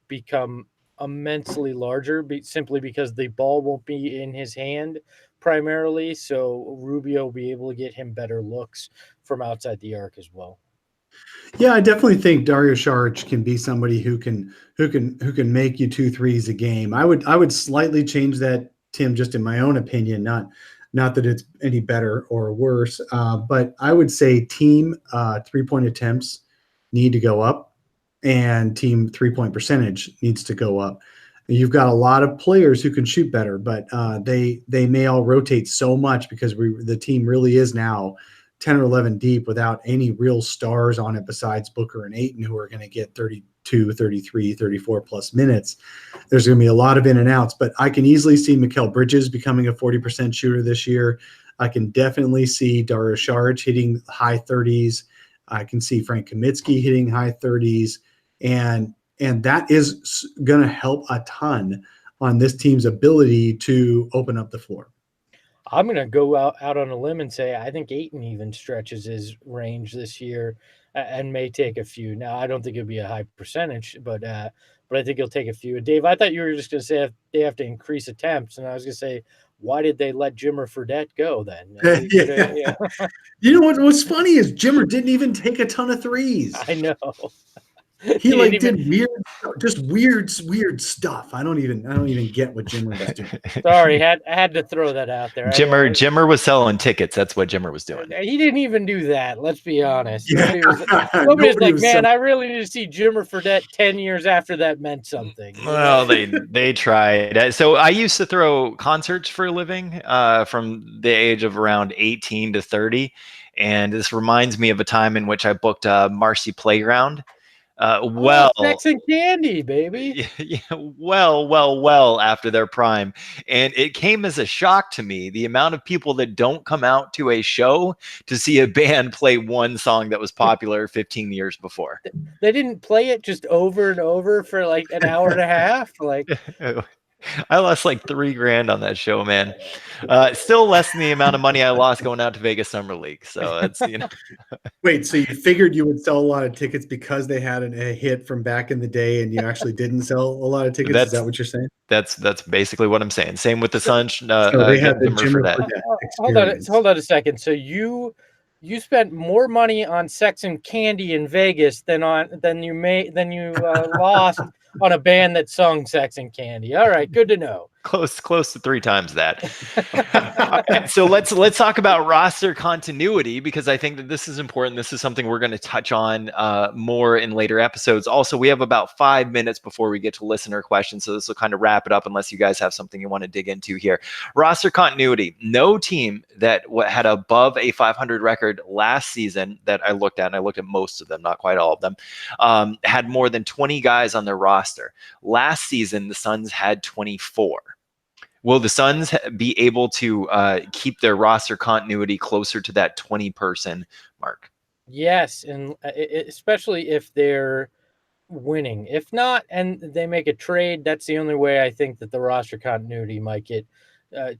become immensely larger, simply because the ball won't be in his hand primarily. So Rubio will be able to get him better looks from outside the arc as well. Yeah, I definitely think Dario Saric can be somebody who can make you 2 threes a game. I would slightly change that, Tim, just in my own opinion, not that it's any better or worse, but I would say team 3-point attempts need to go up and team 3-point percentage needs to go up. You've got a lot of players who can shoot better, but they may all rotate so much because the team really is now 10 or 11 deep without any real stars on it besides Booker and Ayton, who are going to get 32, 33, 34 plus minutes. There's going to be a lot of in and outs, but I can easily see Mikal Bridges becoming a 40% shooter this year. I can definitely see Dario Saric hitting high 30s. I can see Frank Kaminsky hitting high 30s. And that is going to help a ton on this team's ability to open up the floor. I'm going to go out on a limb and say I think Ayton even stretches his range this year and may take a few. Now, I don't think it'll be a high percentage, but I think he'll take a few. And Dave, I thought you were just going to say they have to increase attempts, and I was going to say, why did they let Jimmer Fredette go then? Yeah. You know what's funny is Jimmer didn't even take a ton of threes. I know. He did weird stuff. I don't even get what Jimmer was doing. Sorry, I had to throw that out there. Jimmer was selling tickets. That's what Jimmer was doing. He didn't even do that. Let's be honest. Yeah. Nobody's like, man, I really need to see Jimmer Fredette 10 years after that meant something. Well, they tried. So I used to throw concerts for a living from the age of around 18 to 30. And this reminds me of a time in which I booked Marcy Playground. Sex and Candy, baby. Yeah, well after their prime. And it came as a shock to me, the amount of people that don't come out to a show to see a band play one song that was popular 15 years before. They didn't play it just over and over for like an hour and a half. Like, I lost like $3,000 on that show, man. Still less than the amount of money I lost going out to Vegas Summer League. So that's, Wait, so you figured you would sell a lot of tickets because they had a hit from back in the day, and you actually didn't sell a lot of tickets? Is that what you're saying? That's basically what I'm saying. Same with the Suns. So they had the Jimmer Fredette. Hold on a second. So you spent more money on Sex and Candy in Vegas than you lost on a band that sung Sex and Candy. All right, good to know. Close to 3 times that. All right, so let's talk about roster continuity, because I think that this is important. This is something we're going to touch on more in later episodes. Also, we have about 5 minutes before we get to listener questions, so this will kind of wrap it up unless you guys have something you want to dig into here. Roster continuity. No team that had above a 500 record last season that I looked at, and I looked at most of them, not quite all of them, had more than 20 guys on their roster. Last season, the Suns had 24. Will the Suns be able to keep their roster continuity closer to that 20-person mark? Yes, and especially if they're winning. If not, and they make a trade, that's the only way I think that the roster continuity might get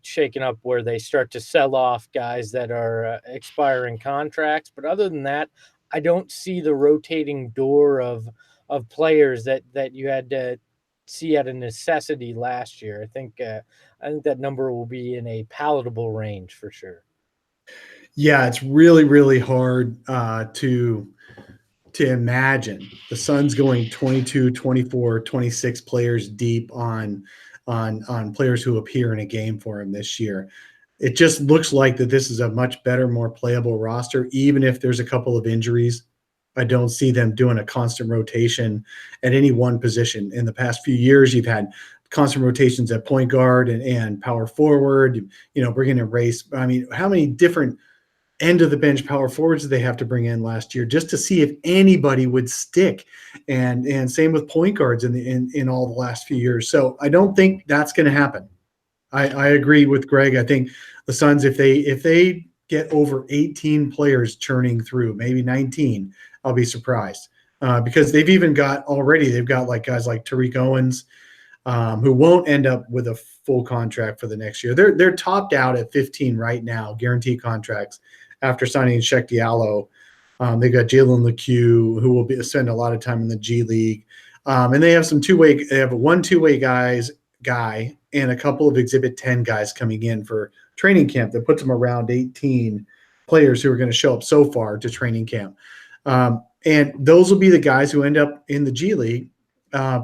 shaken up, where they start to sell off guys that are expiring contracts. But other than that, I don't see the rotating door of players that you had to see at a necessity last year. I think that number will be in a palatable range for sure. Yeah, it's really, really hard to imagine the Suns going 22, 24, 26 players deep on players who appear in a game for him this year. It just looks like that this is a much better, more playable roster, even if there's a couple of injuries. I don't see them doing a constant rotation at any one position. In the past few years, you've had constant rotations at point guard and power forward, bringing in race. I mean, how many different end of the bench power forwards they have to bring in last year just to see if anybody would stick, and same with point guards in all the last few years. So I don't think that's going to happen. I agree with Greg. I think the Suns, if they get over 18 players churning through, maybe 19, I'll be surprised, because they've got like guys like Tariq Owens, who won't end up with a full contract for the next year. They're topped out at 15 right now, guaranteed contracts, after signing Sheck Diallo. They got Jalen LeCue, who will spend a lot of time in the G League. And they have some two-way. They have one two-way guy and a couple of Exhibit 10 guys coming in for training camp that puts them around 18 players who are going to show up so far to training camp. And those will be the guys who end up in the G League,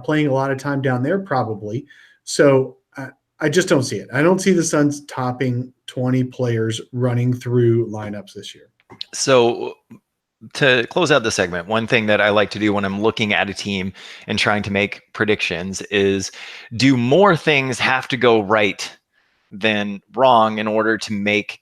playing a lot of time down there probably. So I just don't see it. I don't see the Suns topping 20 players running through lineups this year. So to close out the segment, one thing that I like to do when I'm looking at a team and trying to make predictions is, do more things have to go right than wrong in order to make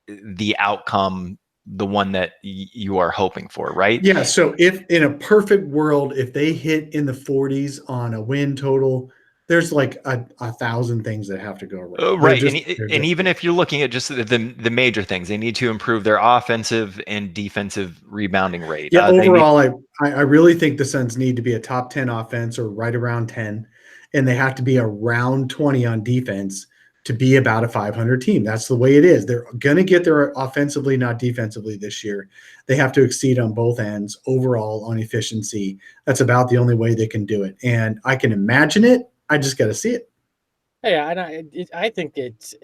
the outcome the one that you are hoping for, right? Yeah. So if in a perfect world, if they hit in the 40s on a win total, there's like a 1,000 things that have to go right. Right. And even if you're looking at just the major things, they need to improve their offensive and defensive rebounding rate. Yeah, overall, I really think the Suns need to be a top 10 offense, or right around 10, and they have to be around 20 on defense to be about a 500 team. That's the way it is. They're going to get there offensively, not defensively this year. They have to exceed on both ends overall on efficiency. That's about the only way they can do it. And I can imagine it. I just got to see it. Yeah, and I think it's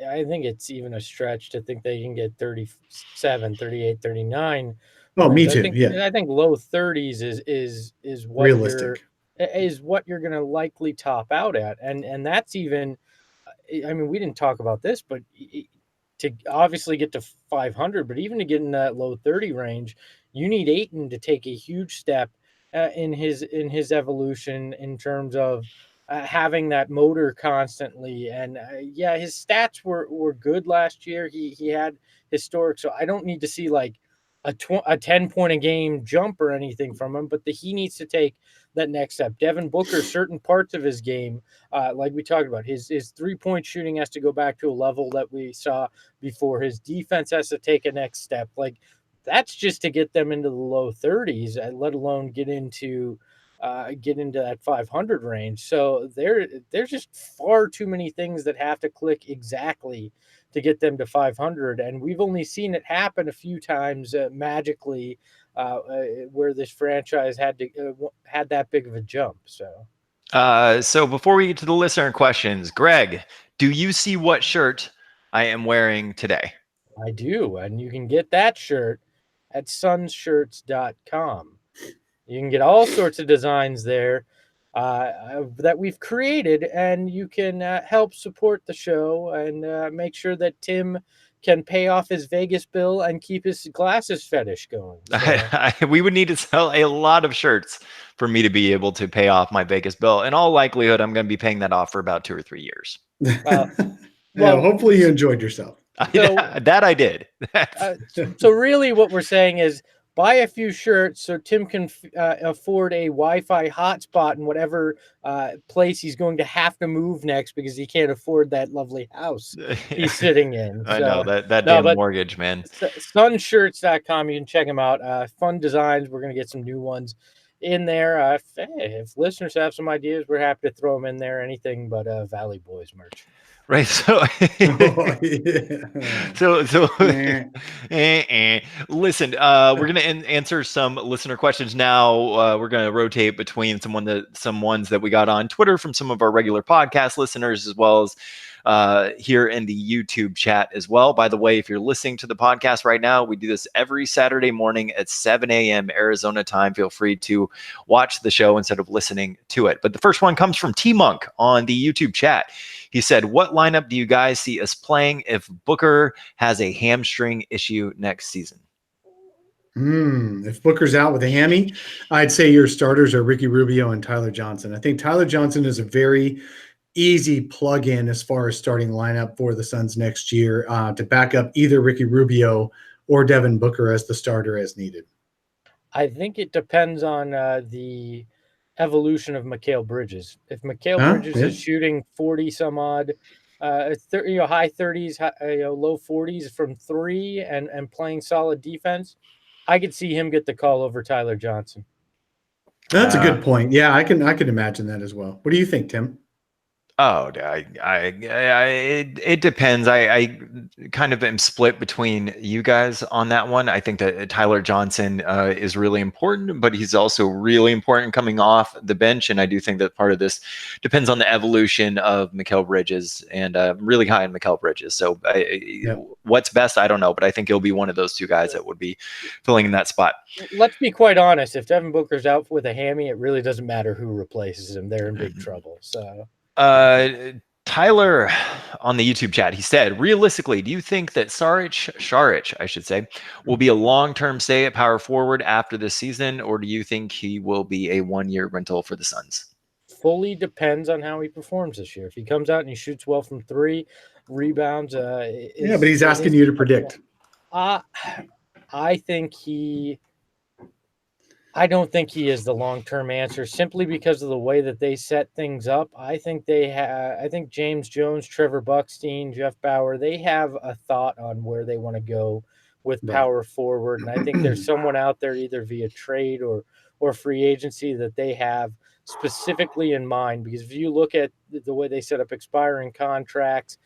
even a stretch to think they can get 37, 38, 39. Oh, me too. I think low 30s is what realistic. Is what you're going to likely top out at, and that's even. I mean, we didn't talk about this, but to obviously get to 500, but even to get in that low 30 range, you need Ayton to take a huge step in his evolution in terms of having that motor constantly. And yeah, his stats were good last year. He had historic, so I don't need to see like a 10-point a game jump or anything from him, but he needs to take that next step. Devin Booker, certain parts of his game, like we talked about, his 3-point shooting has to go back to a level that we saw before. His defense has to take a next step. Like, that's just to get them into the low 30s, let alone get into that 500 range. So there's just far too many things that have to click exactly to get them to 500, and we've only seen it happen a few times magically, where this franchise had that big of a jump. So before we get to the listener questions, Greg, do you see what shirt I am wearing today? I do, and you can get that shirt at sunshirts.com. You can get all sorts of designs there. that we've created, and you can help support the show and make sure that Tim can pay off his Vegas bill and keep his glasses fetish going. So. We would need to sell a lot of shirts for me to be able to pay off my Vegas bill. In all likelihood, I'm going to be paying that off for about 2 or 3 years. Well, hopefully you enjoyed yourself. So, that I did. So really what we're saying is buy a few shirts so Tim can afford a Wi-Fi hotspot in whatever place he's going to have to move next because he can't afford that lovely house he's sitting in. I know that damn mortgage, man. Sunshirts.com, you can check them out. Fun designs. We're going to get some new ones in there. If listeners have some ideas, we're happy to throw them in there. Anything but Valley Boys merch. Right. So, listen, we're going to answer some listener questions now. We're going to rotate between some ones that we got on Twitter from some of our regular podcast listeners, as well as here in the YouTube chat as well. By the way, if you're listening to the podcast right now, we do this every Saturday morning at 7 a.m. Arizona time. Feel free to watch the show instead of listening to it. But the first one comes from T-Monk on the YouTube chat. He said, what lineup do you guys see us playing if Booker has a hamstring issue next season? If Booker's out with a hammy, I'd say your starters are Ricky Rubio and Tyler Johnson. I think Tyler Johnson is a very easy plug-in as far as starting lineup for the Suns next year to back up either Ricky Rubio or Devin Booker as the starter as needed. I think it depends on the evolution of Mikal Bridges. If Mikal Bridges is shooting 40 some odd, high 30s, low 40s from 3 and playing solid defense, I could see him get the call over Tyler Johnson. That's a good point. Yeah, I can imagine that as well. What do you think, Tim? Oh, it depends. I kind of am split between you guys on that one. I think that Tyler Johnson is really important, but he's also really important coming off the bench. And I do think that part of this depends on the evolution of Mikal Bridges, and I'm really high on Mikal Bridges. So what's best, I don't know, but I think he'll be one of those two guys that would be filling in that spot. Let's be quite honest. If Devin Booker's out with a hammy, it really doesn't matter who replaces him. They're in big trouble. So. Tyler on the YouTube chat, he said, realistically, do you think that Šarić, I should say, will be a long-term stay at power forward after this season, or do you think he will be a one-year rental for the Suns? Fully depends on how he performs this year. If he comes out and he shoots well from 3, rebounds. But he's asking you to predict. I don't think he is the long-term answer simply because of the way that they set things up. I think James Jones, Trevor Buckstein, Jeff Bauer, they have a thought on where they want to go with power forward. And I think there's someone out there either via trade or free agency that they have specifically in mind. Because if you look at the way they set up expiring contracts,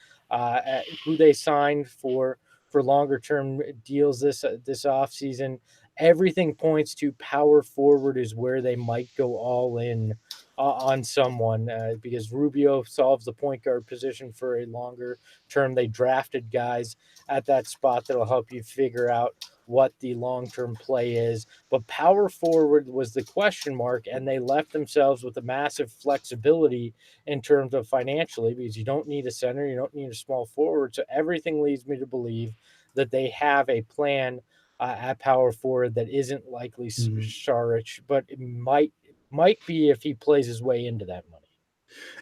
who they signed for longer-term deals this offseason, everything points to power forward is where they might go all in on someone because Rubio solves the point guard position for a longer term. They drafted guys at that spot that'll help you figure out what the long-term play is. But power forward was the question mark, and they left themselves with a massive flexibility in terms of financially because you don't need a center, you don't need a small forward. So everything leads me to believe that they have a plan at power forward that isn't likely Šarić, but it might be if he plays his way into that money.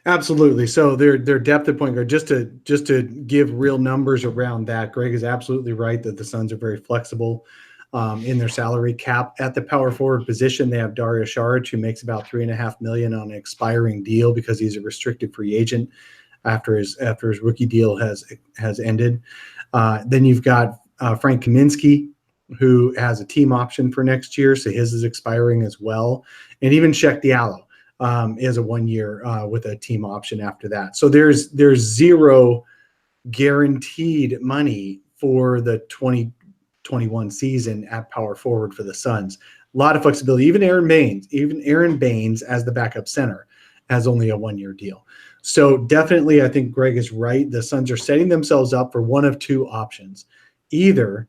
Absolutely. So their depth at point guard, just to give real numbers around that, Greg is absolutely right that the Suns are very flexible in their salary cap. At the power forward position, they have Dario Šarić, who makes about $3.5 million on an expiring deal because he's a restricted free agent after his rookie deal has ended. Then you've got Frank Kaminsky, who has a team option for next year, so his is expiring as well. And even Cheick Diallo is a 1 year with a team option after that. So there's zero guaranteed money for the 2021 season at power forward for the Suns. A lot of flexibility. Even Aaron Baines as the backup center has only a 1 year deal. So definitely, I think Greg is right. The Suns are setting themselves up for one of two options. Either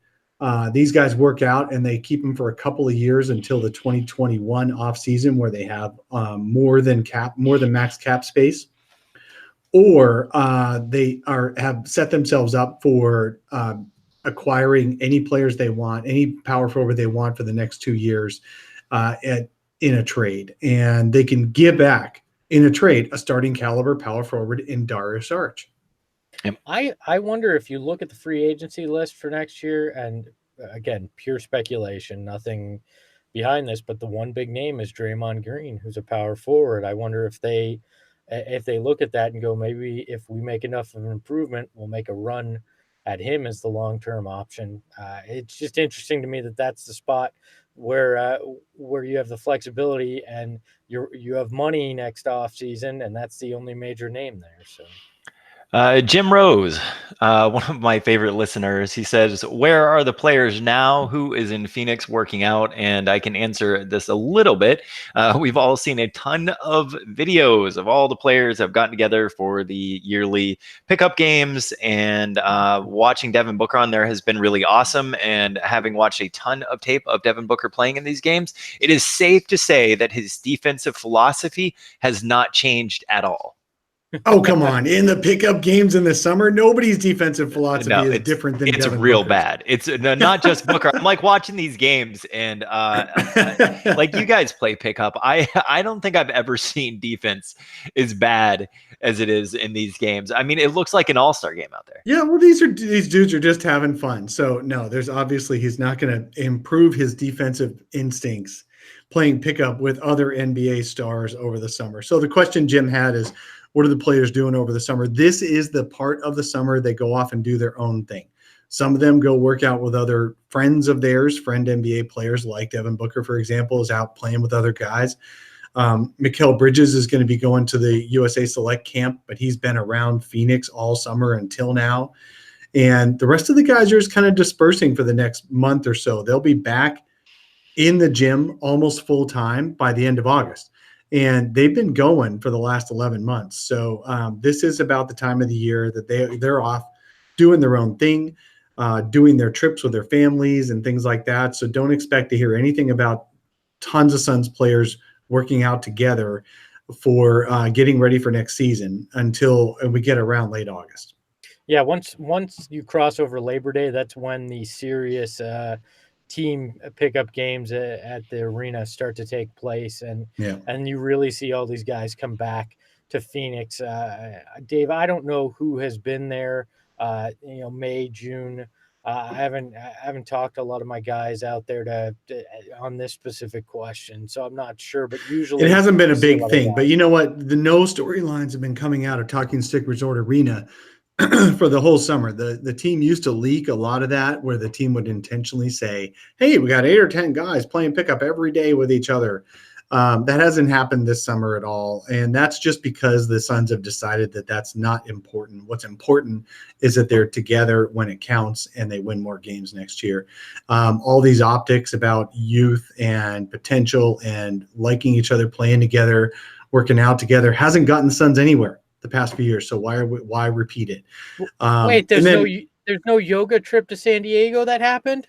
These guys work out and they keep them for a couple of years until the 2021 offseason, where they have more than max cap space, or they have set themselves up for acquiring any players they want, any power forward they want for the next 2 years in a trade, and they can give back in a trade a starting caliber power forward in Dario Saric. I wonder if you look at the free agency list for next year, and again, pure speculation, nothing behind this, but the one big name is Draymond Green, who's a power forward. I wonder if they look at that and go, maybe if we make enough of an improvement, we'll make a run at him as the long-term option. It's just interesting to me that that's the spot where you have the flexibility and you have money next off season, and that's the only major name there. So. Jim Rose, one of my favorite listeners, he says, where are the players now? Who is in Phoenix working out? And I can answer this a little bit. We've all seen a ton of videos of all the players that have gotten together for the yearly pickup games, and watching Devin Booker on there has been really awesome. And having watched a ton of tape of Devin Booker playing in these games, it is safe to say that his defensive philosophy has not changed at all. Oh, come on. In the pickup games in the summer, nobody's defensive philosophy is different than it's Devin real Booker's. Bad. It's not just Booker. I'm like watching these games, and like you guys play pickup. I don't think I've ever seen defense as bad as it is in these games. I mean, it looks like an all-star game out there. Yeah, well, these dudes are just having fun. So no, there's obviously he's not going to improve his defensive instincts playing pickup with other NBA stars over the summer. So the question Jim had is, what are the players doing over the summer? This is the part of the summer they go off and do their own thing. Some of them go work out with other friends of theirs, friend NBA players like Devin Booker, for example, is out playing with other guys. Mikal Bridges is going to be going to the USA Select camp, but he's been around Phoenix all summer until now. And the rest of the guys are just kind of dispersing for the next month or so. They'll be back in the gym almost full time by the end of August. And they've been going for the last 11 months. So this is about the time of the year that they're off doing their own thing, doing their trips with their families and things like that. So don't expect to hear anything about tons of Suns players working out together for getting ready for next season until we get around late August. Yeah, once you cross over Labor Day, that's when the serious team pickup games at the arena start to take place, and you really see all these guys come back to Phoenix. Dave, I don't know who has been there, May, June. I haven't talked to a lot of my guys out there on this specific question, so I'm not sure. But usually it hasn't been a big thing. But you know what? The no storylines have been coming out of Talking Stick Resort Arena for the whole summer. The team used to leak a lot of that, where the team would intentionally say, hey, we got 8 or 10 guys playing pickup every day with each other. That hasn't happened this summer at all. And that's just because the Suns have decided that that's not important. What's important is that they're together when it counts and they win more games next year. All these optics about youth and potential and liking each other, playing together, working out together hasn't gotten the Suns anywhere the past few years. So why repeat it? Wait, there's no yoga trip to San Diego that happened?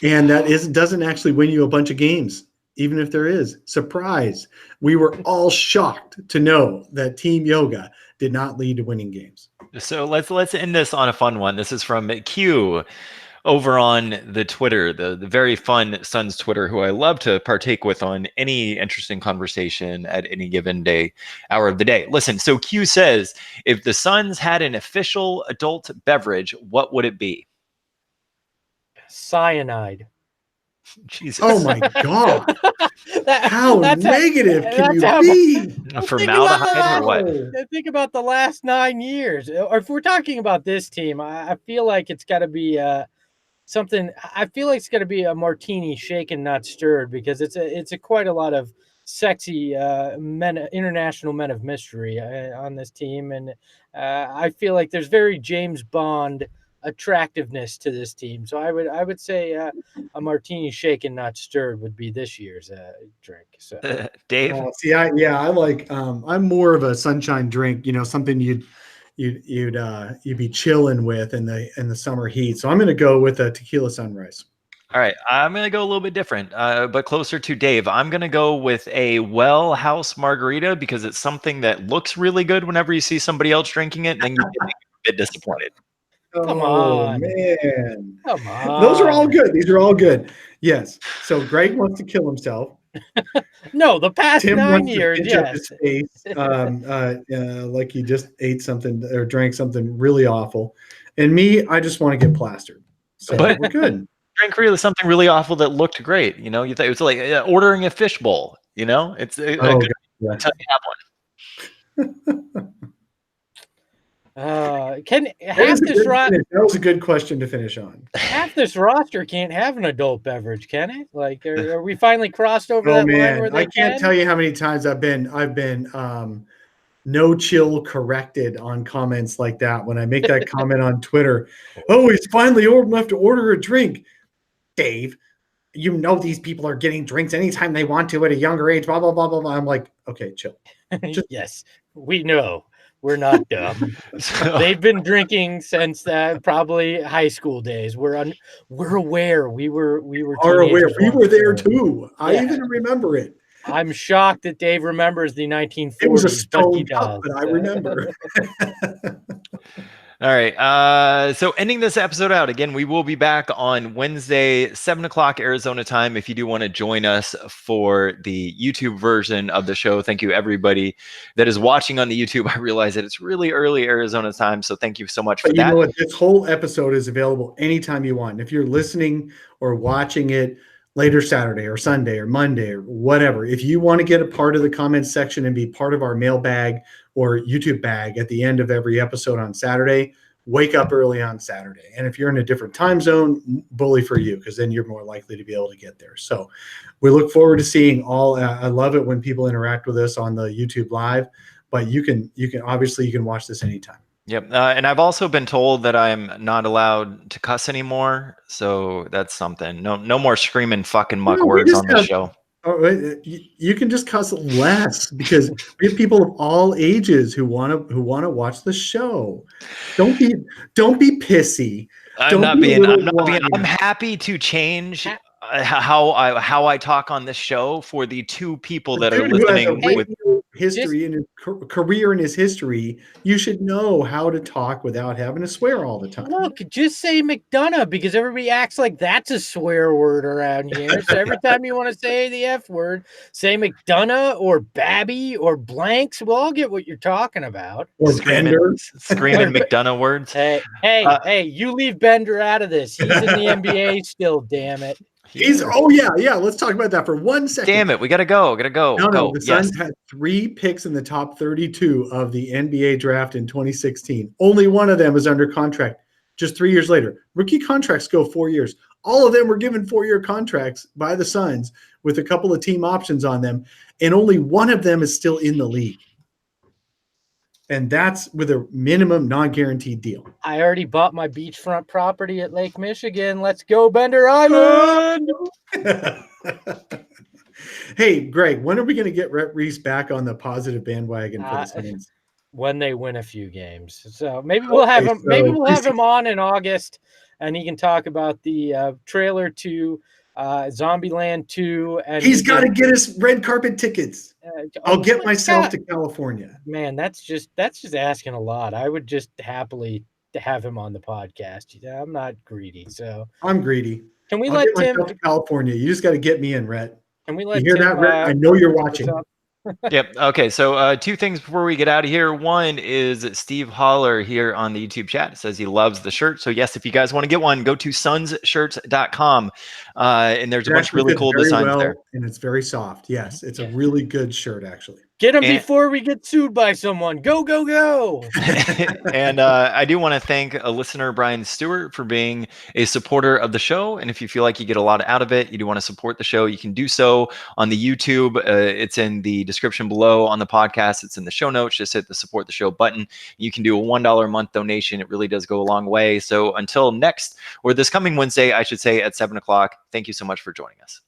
And that doesn't actually win you a bunch of games. Even if there is. Surprise. We were all shocked to know that team yoga did not lead to winning games. So let's end this on a fun one. This is from Q over on the Twitter, the very fun Suns Twitter, who I love to partake with on any interesting conversation at any given hour of the day. Listen, so Q says, if the Suns had an official adult beverage, what would it be? Cyanide. Jesus. Oh my God. How negative can you be? Formaldehyde or what? Think about the last 9 years. Or if we're talking about this team, I feel like it's got to be something. I feel like it's got to be a martini shaken, not stirred, because it's quite a lot of sexy international men of mystery on this team. And I feel like there's very James Bond attractiveness to this team. So I would say a martini shaken, not stirred would be this year's drink. So Dave? I like I'm more of a sunshine drink, something you'd be chilling with in the summer heat. So I'm going to go with a tequila sunrise. All right, I'm going to go a little bit different, but closer to Dave. I'm going to go with a Well House margarita because it's something that looks really good whenever you see somebody else drinking it, and then you get a bit disappointed. Come on. Man. Come on. Those are all good. These are all good. Yes. So Greg wants to kill himself. No, the past Tim 9 wants years, to pinch up yes. his face, like he just ate something or drank something really awful. And me, I just want to get plastered. So But- we're good. Drink really something really awful that looked great. You know, you think it was like ordering a fish bowl. You know, it's a Oh, good God. until you have one. That was a good question to finish on. Half this roster can't have an adult beverage, can it? Like, are we finally crossed over that line where they I can't tell you how many times I've been no chill corrected on comments like that when I make that comment on Twitter. Oh, he's finally old enough to order a drink. Dave, you know these people are getting drinks anytime they want to at a younger age, blah, blah, blah, blah, blah. I'm like, okay, chill. Yes, we know. We're not dumb. So- They've been drinking since probably high school days. We're aware. We were Are aware. teenagers We were once, there so too. I Yeah. even remember it. I'm shocked that Dave remembers the 1940s. It was a but he stone cup, does. but I remember. All right. So ending this episode out again, we will be back on Wednesday, 7:00 Arizona time. If you do want to join us for the YouTube version of the show, thank you everybody that is watching on the YouTube. I realize that it's really early Arizona time, so thank you so much for But you that. know what? This whole episode is available anytime you want. If you're listening or watching it later Saturday or Sunday or Monday or whatever, if you want to get a part of the comments section and be part of our mailbag or YouTube bag at the end of every episode on Saturday, wake up early on Saturday. And if you're in a different time zone, bully for you, because then you're more likely to be able to get there. So we look forward to seeing all. I love it when people interact with us on the YouTube live, but you can watch this anytime. Yep. And I've also been told that I'm not allowed to cuss anymore. So that's something. No more screaming fucking muck No, we words just on this have- show. You can just cuss less because we have people of all ages who want to watch the show. Don't be pissy. I'm whiny. I'm happy to change how I talk on this show for the two people that are Dude who has a listening with. radio history in his career in his history, you should know how to talk without having to swear all the time. Look, just say McDonough because everybody acts like that's a swear word around here. So every time you want to say the F word, say McDonough or Babby or Blanks. We'll all get what you're talking about. Or Screaming Bender. McDonough words. Hey, you leave Bender out of this. He's in the NBA still, damn it. Let's talk about that for 1 second. Damn it, we gotta go. No, the Yes. Suns had 3 picks in the top 32 of the NBA draft in 2016. Only one of them is under contract just 3 years later. Rookie contracts go 4 years. All of them were given 4-year contracts by the Suns with a couple of team options on them, and only one of them is still in the league. And that's with a minimum non-guaranteed deal. I already bought my beachfront property at Lake Michigan. Let's go, Bender Island. Hey, Greg, when are we going to get Rhett Reese back on the positive bandwagon for the Suns? When they win a few games. So maybe we'll have him. Maybe we'll have him on in August, and he can talk about the trailer to Zombieland 2. And he's got to get us red carpet tickets. I'll get myself to California. Man, that's just asking a lot. I would just happily have him on the podcast. I'm not greedy, so I'm greedy. Can we I'll let get Tim myself to California? You just got to get me in, Rhett. Can we let you hear Tim, that, Rhett? I know you're watching. Yep. Okay. So 2 things before we get out of here. One is Steve Holler here on the YouTube chat says he loves the shirt. So yes, if you guys want to get one, go to sunsshirts.com. And there's a bunch of really cool designs there. And it's very soft. Yes, it's a really good shirt, actually. Get him before we get sued by someone. Go, go, go. And I do want to thank a listener, Brian Stewart, for being a supporter of the show. And if you feel like you get a lot out of it, you do want to support the show, you can do so on the YouTube. It's in the description below. On the podcast, it's in the show notes. Just hit the support the show button. You can do a $1 a month donation. It really does go a long way. So until next, or this coming Wednesday, I should say, at 7 o'clock, thank you so much for joining us.